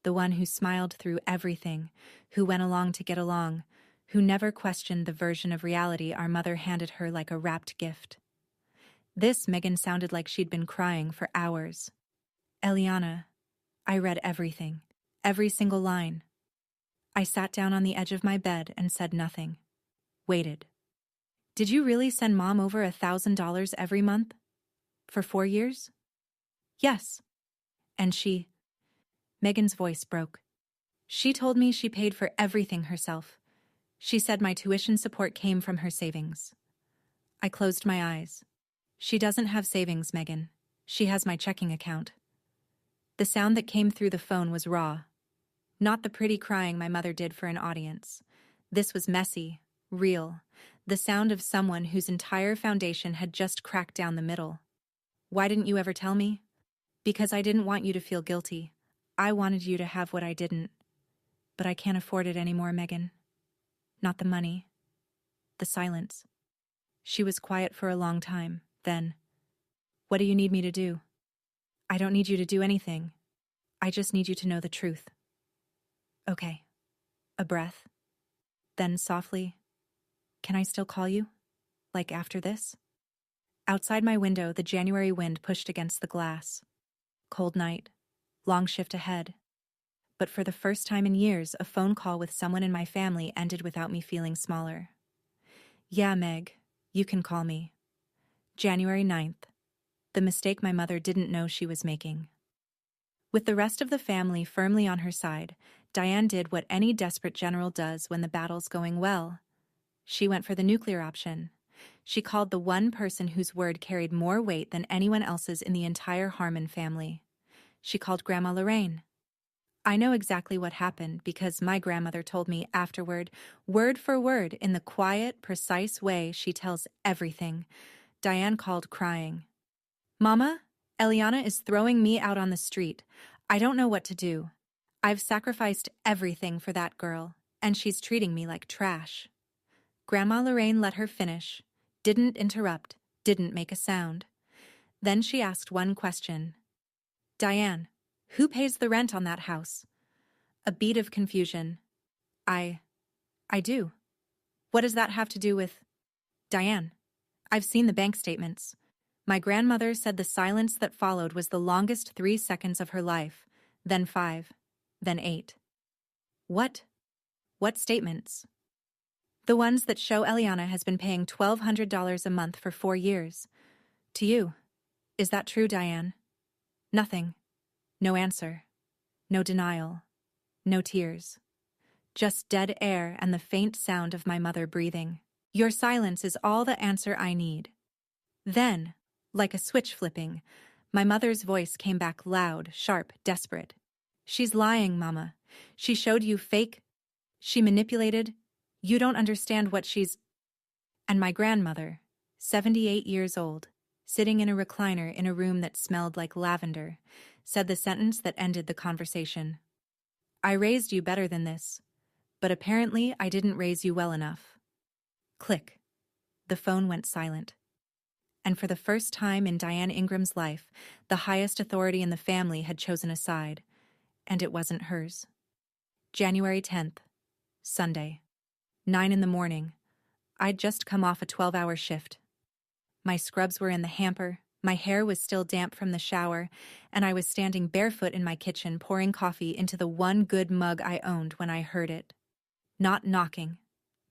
S1: The one who smiled through everything, who went along to get along, who never questioned the version of reality our mother handed her like a wrapped gift. This Megan sounded like she'd been crying for hours. Eliana. I read everything, every single line. I sat down on the edge of my bed and said nothing. Waited. Did you really send Mom over $1,000 every month? For 4 years? Yes. And she... Megan's voice broke. She told me she paid for everything herself. She said my tuition support came from her savings. I closed my eyes. She doesn't have savings, Megan. She has my checking account. The sound that came through the phone was raw. Not the pretty crying my mother did for an audience. This was messy, real, the sound of someone whose entire foundation had just cracked down the middle. Why didn't you ever tell me? Because I didn't want you to feel guilty. I wanted you to have what I didn't. But I can't afford it anymore, Megan. Not the money. The silence. She was quiet for a long time. Then, what do you need me to do? I don't need you to do anything. I just need you to know the truth. Okay. A breath. Then softly, can I still call you? Like after this? Outside my window, the January wind pushed against the glass. Cold night. Long shift ahead. But for the first time in years, a phone call with someone in my family ended without me feeling smaller. Yeah, Meg, you can call me. January 9th. The mistake my mother didn't know she was making. With the rest of the family firmly on her side, Diane did what any desperate general does when the battle's going well. She went for the nuclear option. She called the one person whose word carried more weight than anyone else's in the entire Harmon family. She called Grandma Lorraine. I know exactly what happened because my grandmother told me afterward, word for word, in the quiet, precise way she tells everything. Diane called crying. Mama, Eliana is throwing me out on the street. I don't know what to do. I've sacrificed everything for that girl, and she's treating me like trash. Grandma Lorraine let her finish, didn't interrupt, didn't make a sound. Then she asked one question. Diane, who pays the rent on that house? A beat of confusion. I do. What does that have to do with... Diane, I've seen the bank statements. My grandmother said the silence that followed was the longest 3 seconds of her life, then 5, then 8. What? What statements? The ones that show Eliana has been paying $1,200 a month for 4 years. To you. Is that true, Diane? Nothing. No answer. No denial. No tears. Just dead air and the faint sound of my mother breathing. Your silence is all the answer I need. Then, like a switch flipping, my mother's voice came back loud, sharp, desperate. She's lying, Mama. She showed you fake. She manipulated. You don't understand what she's... And my grandmother, 78 years old, sitting in a recliner in a room that smelled like lavender, said the sentence that ended the conversation. I raised you better than this, but apparently I didn't raise you well enough. Click. The phone went silent. And for the first time in Diane Ingram's life, the highest authority in the family had chosen a side, and it wasn't hers. January 10th, Sunday, 9 in the morning. I'd just come off a 12-hour shift. My scrubs were in the hamper, my hair was still damp from the shower, and I was standing barefoot in my kitchen pouring coffee into the one good mug I owned when I heard it. Not knocking,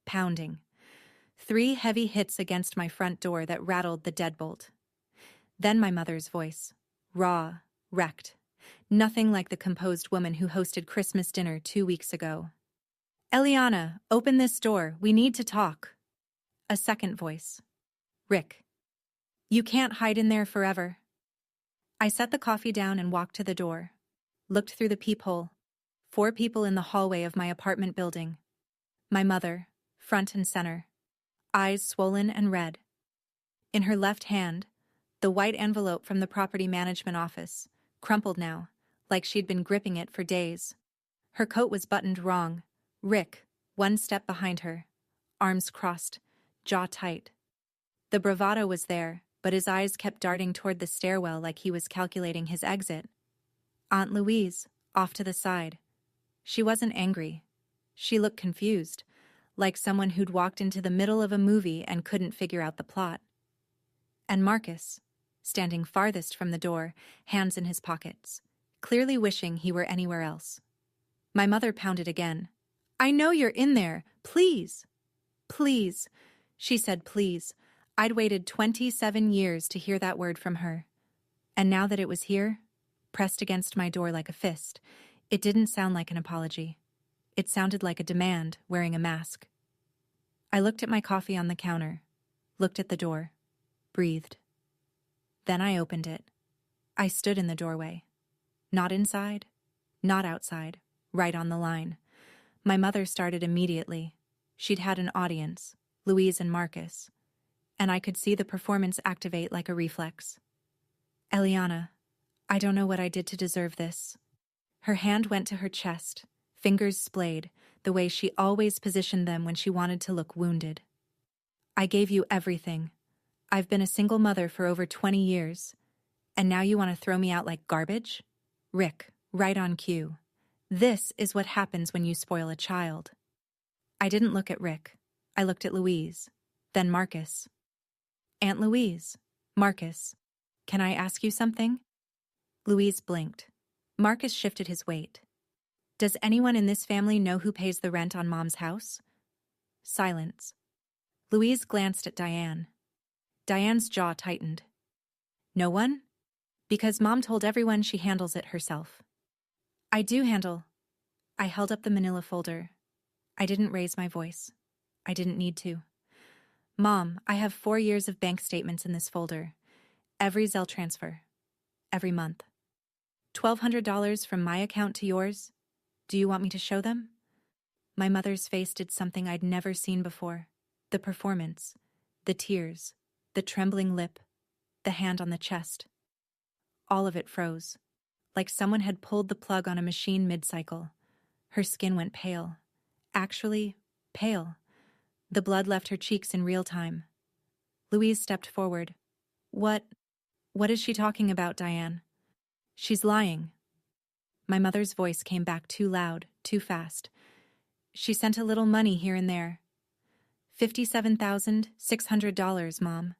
S1: pounding. 3 heavy hits against my front door that rattled the deadbolt. Then my mother's voice, raw, wrecked. Nothing like the composed woman who hosted Christmas dinner 2 weeks ago. Eliana, open this door. We need to talk. A second voice. Rick. You can't hide in there forever. I set the coffee down and walked to the door. Looked through the peephole. 4 people in the hallway of my apartment building. My mother, front and center. Eyes swollen and red. In her left hand, the white envelope from the property management office, crumpled now, like she'd been gripping it for days. Her coat was buttoned wrong. Rick, 1 step behind her. Arms crossed, jaw tight. The bravado was there, but his eyes kept darting toward the stairwell like he was calculating his exit. Aunt Louise, off to the side. She wasn't angry. She looked confused, like someone who'd walked into the middle of a movie and couldn't figure out the plot. And Marcus, standing farthest from the door, hands in his pockets, clearly wishing he were anywhere else. My mother pounded again. I know you're in there. Please. Please. She said please. I'd waited 27 years to hear that word from her. And now that it was here, pressed against my door like a fist, it didn't sound like an apology. It sounded like a demand, wearing a mask. I looked at my coffee on the counter, looked at the door, breathed. Then I opened it. I stood in the doorway. Not inside, not outside, right on the line. My mother started immediately. She'd had an audience, Louise and Marcus, and I could see the performance activate like a reflex. Eliana, I don't know what I did to deserve this. Her hand went to her chest, fingers splayed, the way she always positioned them when she wanted to look wounded. I gave you everything. I've been a single mother for over 20 years, and now you want to throw me out like garbage? Rick, right on cue. This is what happens when you spoil a child. I didn't look at Rick. I looked at Louise, then Marcus. Aunt Louise, Marcus, can I ask you something? Louise blinked. Marcus shifted his weight. Does anyone in this family know who pays the rent on Mom's house? Silence. Louise glanced at Diane. Diane's jaw tightened. No one? Because Mom told everyone she handles it herself. I do handle. I held up the manila folder. I didn't raise my voice. I didn't need to. Mom, I have 4 years of bank statements in this folder. Every Zelle transfer. Every month. $1,200 from my account to yours. Do you want me to show them? My mother's face did something I'd never seen before. The performance. The tears. The trembling lip. The hand on the chest. All of it froze. Like someone had pulled the plug on a machine mid-cycle. Her skin went pale. Actually, pale. The blood left her cheeks in real time. Louise stepped forward. What is she talking about, Diane? She's lying. My mother's voice came back too loud, too fast. She sent a little money here and there. $57,600, Mom.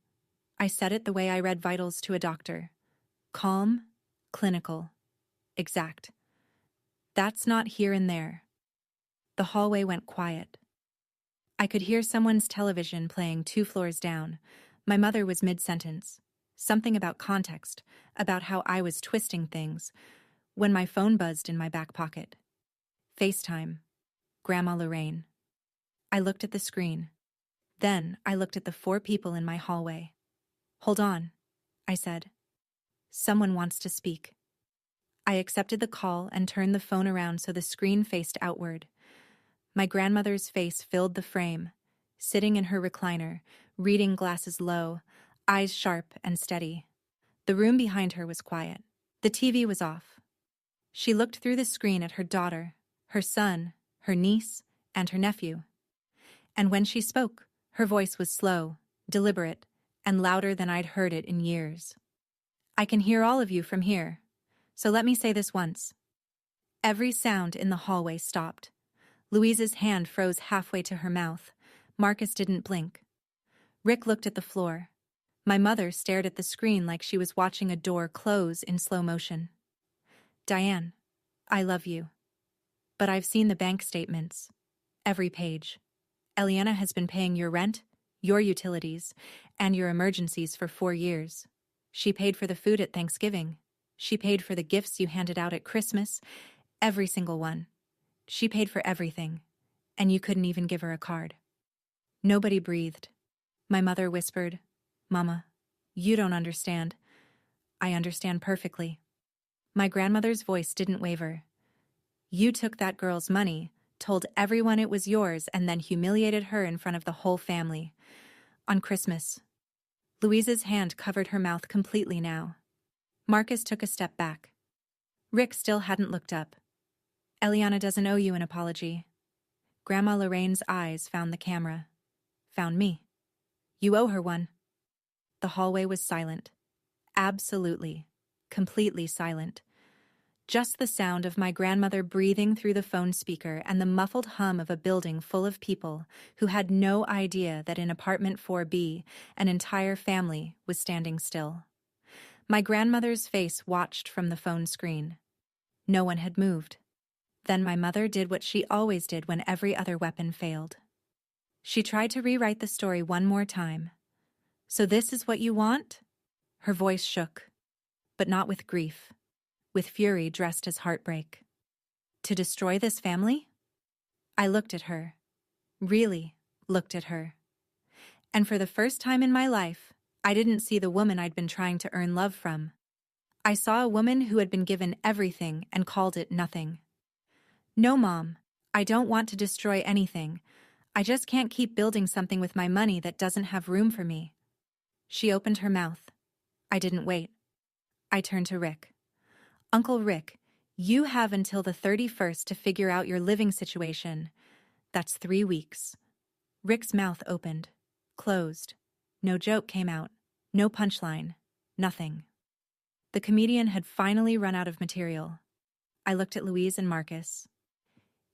S1: I said it the way I read vitals to a doctor. Calm, clinical, exact. That's not here and there. The hallway went quiet. I could hear someone's television playing 2 floors down. My mother was mid-sentence. Something about context, about how I was twisting things, when my phone buzzed in my back pocket. FaceTime. Grandma Lorraine. I looked at the screen. Then I looked at the 4 people in my hallway. Hold on, I said. Someone wants to speak. I accepted the call and turned the phone around so the screen faced outward. My grandmother's face filled the frame, sitting in her recliner, reading glasses low, eyes sharp and steady. The room behind her was quiet. The TV was off. She looked through the screen at her daughter, her son, her niece, and her nephew. And when she spoke, her voice was slow, deliberate, and louder than I'd heard it in years. I can hear all of you from here, so let me say this once. Every sound in the hallway stopped. Louise's hand froze halfway to her mouth. Marcus didn't blink. Rick looked at the floor. My mother stared at the screen like she was watching a door close in slow motion. Diane, I love you. But I've seen the bank statements. Every page. Eliana has been paying your rent, your utilities, and your emergencies for 4 years. She paid for the food at Thanksgiving. She paid for the gifts you handed out at Christmas. Every single one. She paid for everything, and you couldn't even give her a card. Nobody breathed. My mother whispered, Mama, you don't understand. I understand perfectly. My grandmother's voice didn't waver. You took that girl's money, told everyone it was yours, and then humiliated her in front of the whole family. On Christmas. Louise's hand covered her mouth completely now. Marcus took a step back. Rick still hadn't looked up. Eliana doesn't owe you an apology. Grandma Lorraine's eyes found the camera. Found me. You owe her one. The hallway was silent. Absolutely. Completely silent. Just the sound of my grandmother breathing through the phone speaker and the muffled hum of a building full of people who had no idea that in apartment 4B, an entire family was standing still. My grandmother's face watched from the phone screen. No one had moved. Then my mother did what she always did when every other weapon failed. She tried to rewrite the story one more time. So this is what you want? Her voice shook, but not with grief, with fury dressed as heartbreak. To destroy this family? I looked at her, really looked at her. And for the first time in my life, I didn't see the woman I'd been trying to earn love from. I saw a woman who had been given everything and called it nothing. No, Mom, I don't want to destroy anything. I just can't keep building something with my money that doesn't have room for me. She opened her mouth. I didn't wait. I turned to Rick. Uncle Rick, you have until the 31st to figure out your living situation. That's 3 weeks. Rick's mouth opened, closed. No joke came out, no punchline, nothing. The comedian had finally run out of material. I looked at Louise and Marcus.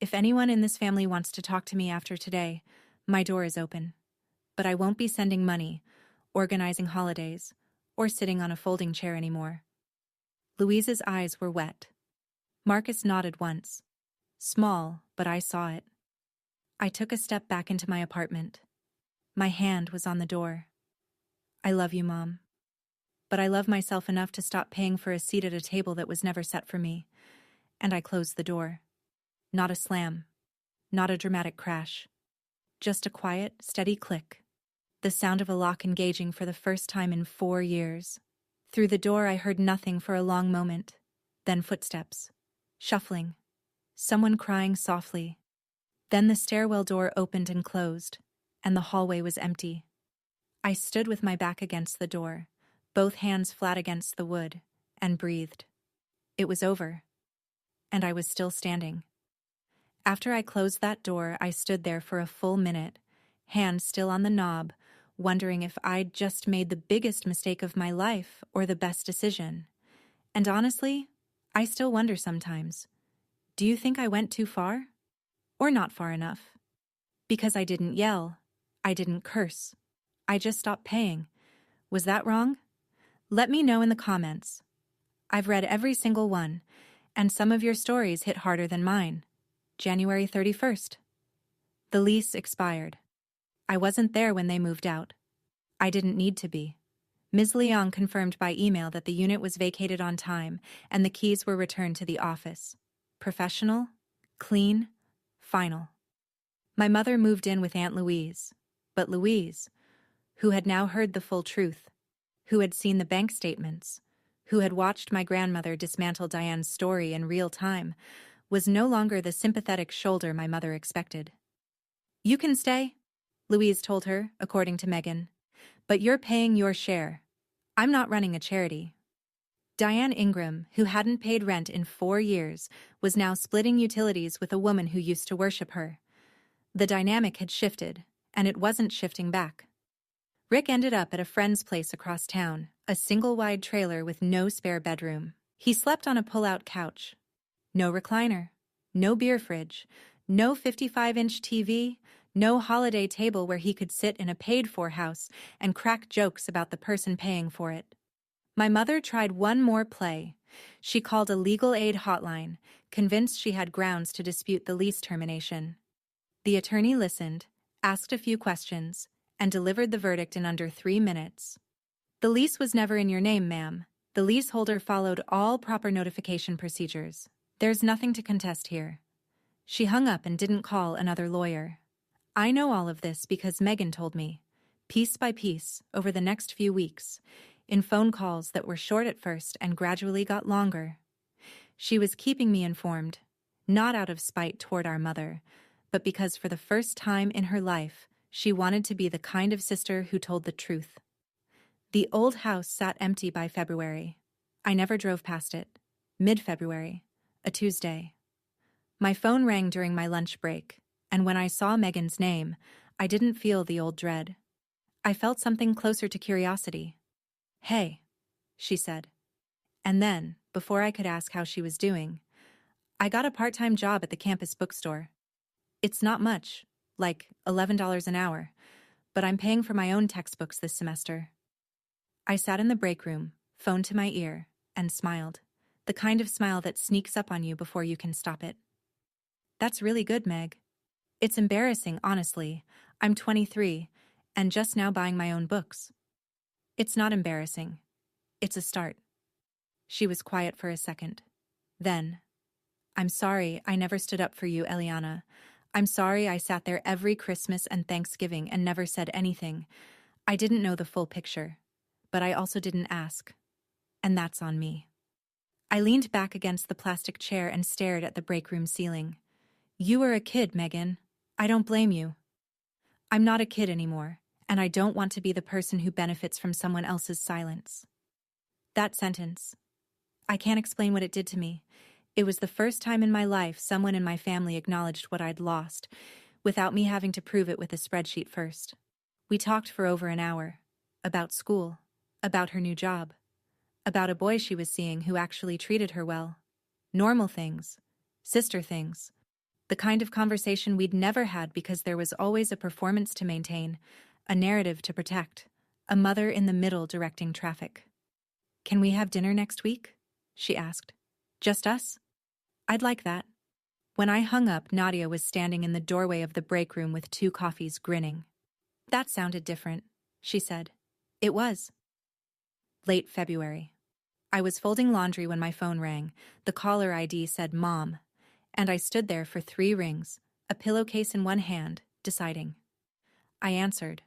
S1: If anyone in this family wants to talk to me after today, my door is open. But I won't be sending money, organizing holidays, or sitting on a folding chair anymore. Louise's eyes were wet. Marcus nodded once. Small, but I saw it. I took a step back into my apartment. My hand was on the door. I love you, Mom. But I love myself enough to stop paying for a seat at a table that was never set for me. And I closed the door. Not a slam. Not a dramatic crash. Just a quiet, steady click. The sound of a lock engaging for the first time in 4 years. Through the door I heard nothing for a long moment. Then footsteps. Shuffling. Someone crying softly. Then the stairwell door opened and closed, and the hallway was empty. I stood with my back against the door, both hands flat against the wood, and breathed. It was over. And I was still standing. After I closed that door, I stood there for a full minute, hand still on the knob, wondering if I'd just made the biggest mistake of my life or the best decision. And honestly, I still wonder sometimes. Do you think I went too far? Or not far enough? Because I didn't yell. I didn't curse. I just stopped paying. Was that wrong? Let me know in the comments. I've read every single one, and some of your stories hit harder than mine. January 31st. The lease expired. I wasn't there when they moved out. I didn't need to be. Ms. Leong confirmed by email that the unit was vacated on time and the keys were returned to the office. Professional, clean, final. My mother moved in with Aunt Louise, but Louise, who had now heard the full truth, who had seen the bank statements, who had watched my grandmother dismantle Diane's story in real time, was no longer the sympathetic shoulder my mother expected. You can stay, Louise told her, according to Megan, but you're paying your share. I'm not running a charity. Diane Ingram, who hadn't paid rent in 4 years, was now splitting utilities with a woman who used to worship her. The dynamic had shifted, and it wasn't shifting back. Rick ended up at a friend's place across town, a single-wide trailer with no spare bedroom. He slept on a pull-out couch. No recliner, no beer fridge, no 55-inch TV, no holiday table where he could sit in a paid-for house and crack jokes about the person paying for it. My mother tried one more play. She called a legal aid hotline, convinced she had grounds to dispute the lease termination. The attorney listened, asked a few questions, and delivered the verdict in under 3 minutes. The lease was never in your name, ma'am. The leaseholder followed all proper notification procedures. There's nothing to contest here. She hung up and didn't call another lawyer. I know all of this because Megan told me, piece by piece, over the next few weeks, in phone calls that were short at first and gradually got longer. She was keeping me informed, not out of spite toward our mother, but because for the first time in her life, she wanted to be the kind of sister who told the truth. The old house sat empty by February. I never drove past it. Mid-February, a Tuesday. My phone rang during my lunch break, and when I saw Megan's name, I didn't feel the old dread. I felt something closer to curiosity. Hey, she said. And then, before I could ask how she was doing, I got a part-time job at the campus bookstore. It's not much, like $11 an hour, but I'm paying for my own textbooks this semester. I sat in the break room, phone to my ear, and smiled, the kind of smile that sneaks up on you before you can stop it. That's really good, Meg. It's embarrassing, honestly. I'm 23, and just now buying my own books. It's not embarrassing. It's a start. She was quiet for a second. Then, I'm sorry I never stood up for you, Eliana. I'm sorry I sat there every Christmas and Thanksgiving and never said anything. I didn't know the full picture, but I also didn't ask. And that's on me. I leaned back against the plastic chair and stared at the break room ceiling. You were a kid, Megan. I don't blame you. I'm not a kid anymore, and I don't want to be the person who benefits from someone else's silence. That sentence. I can't explain what it did to me. It was the first time in my life someone in my family acknowledged what I'd lost, without me having to prove it with a spreadsheet first. We talked for over an hour. About school. About her new job. About a boy she was seeing who actually treated her well. Normal things. Sister things. The kind of conversation we'd never had because there was always a performance to maintain, a narrative to protect, a mother in the middle directing traffic. Can we have dinner next week? She asked. Just us? I'd like that. When I hung up, Nadia was standing in the doorway of the break room with 2 coffees, grinning. That sounded different, she said. It was. Late February. I was folding laundry when my phone rang. The caller ID said Mom, and I stood there for 3 rings, a pillowcase in one hand, deciding. I answered.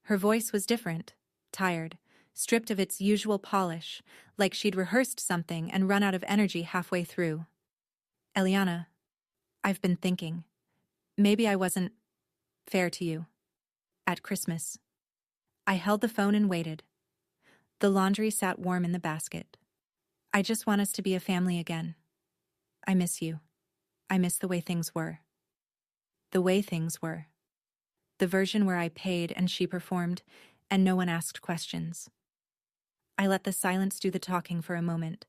S1: Her voice was different, tired, stripped of its usual polish, like she'd rehearsed something and run out of energy halfway through. Eliana, I've been thinking. Maybe I wasn't fair to you. At Christmas. I held the phone and waited. The laundry sat warm in the basket. I just want us to be a family again. I miss you. I miss the way things were. The way things were. The version where I paid and she performed, and no one asked questions. I let the silence do the talking for a moment.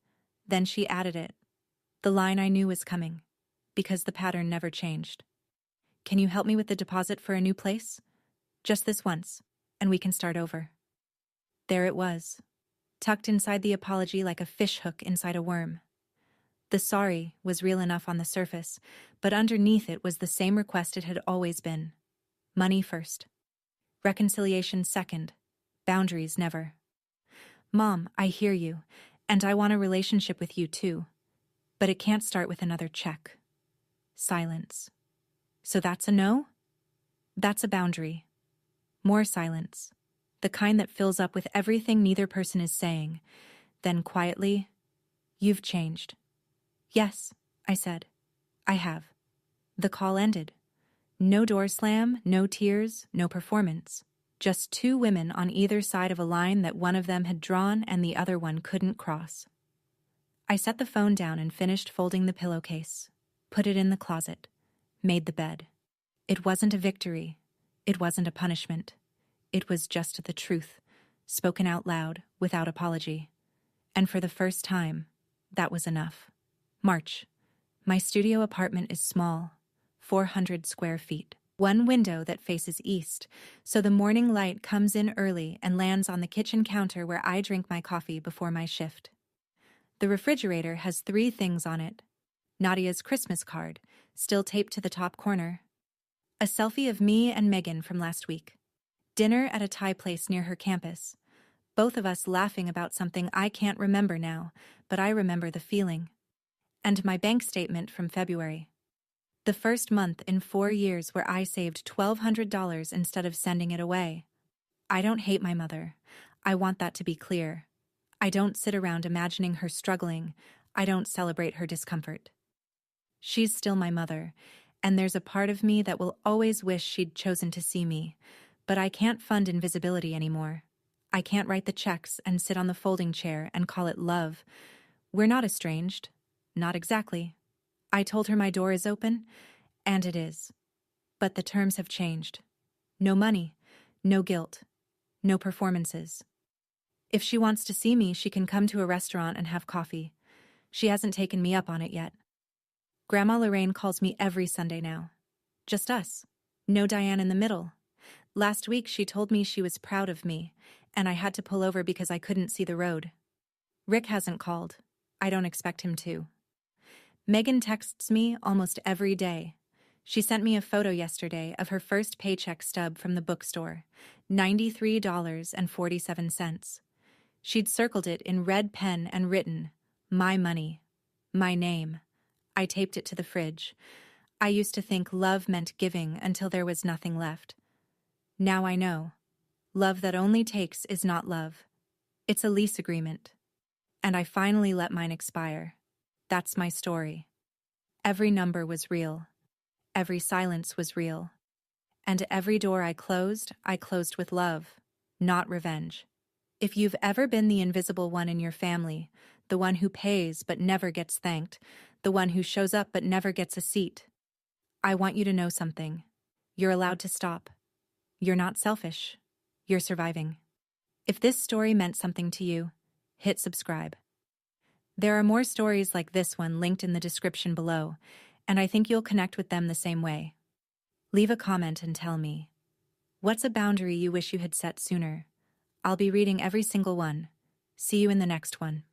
S1: Then she added it. The line I knew was coming, because the pattern never changed. Can you help me with the deposit for a new place? Just this once, and we can start over. There it was, tucked inside the apology like a fishhook inside a worm. The sorry was real enough on the surface, but underneath it was the same request it had always been. Money first. Reconciliation second. Boundaries never. Mom, I hear you, and I want a relationship with you too. But it can't start with another check. Silence. So that's a no? That's a boundary. More silence. The kind that fills up with everything neither person is saying. Then quietly, you've changed. Yes, I said. I have. The call ended. No door slam, no tears, no performance. Just 2 women on either side of a line that one of them had drawn and the other one couldn't cross. I set the phone down and finished folding the pillowcase, put it in the closet, made the bed. It wasn't a victory. It wasn't a punishment. It was just the truth, spoken out loud, without apology. And for the first time, that was enough. March. My studio apartment is small, 400 square feet. 1 window that faces east, so the morning light comes in early and lands on the kitchen counter where I drink my coffee before my shift. The refrigerator has 3 things on it. Nadia's Christmas card, still taped to the top corner. A selfie of me and Megan from last week. Dinner at a Thai place near her campus. Both of us laughing about something I can't remember now, but I remember the feeling. And my bank statement from February. The first month in 4 years where I saved $1,200 instead of sending it away. I don't hate my mother. I want that to be clear. I don't sit around imagining her struggling. I don't celebrate her discomfort. She's still my mother, and there's a part of me that will always wish she'd chosen to see me, but I can't fund invisibility anymore. I can't write the checks and sit on the folding chair and call it love. We're not estranged. Not exactly. I told her my door is open, and it is. But the terms have changed. No money, no guilt, no performances. If she wants to see me, she can come to a restaurant and have coffee. She hasn't taken me up on it yet. Grandma Lorraine calls me every Sunday now. Just us. No Diane in the middle. Last week she told me she was proud of me, and I had to pull over because I couldn't see the road. Rick hasn't called. I don't expect him to. Megan texts me almost every day. She sent me a photo yesterday of her first paycheck stub from the bookstore, $93.47. She'd circled it in red pen and written, "My money, my name." I taped it to the fridge. I used to think love meant giving until there was nothing left. Now I know. Love that only takes is not love. It's a lease agreement. And I finally let mine expire. That's my story. Every number was real. Every silence was real. And every door I closed with love, not revenge. If you've ever been the invisible one in your family, the one who pays but never gets thanked, the one who shows up but never gets a seat, I want you to know something. You're allowed to stop. You're not selfish. You're surviving. If this story meant something to you, hit subscribe. There are more stories like this one linked in the description below, and I think you'll connect with them the same way. Leave a comment and tell me, what's a boundary you wish you had set sooner? I'll be reading every single one. See you in the next one.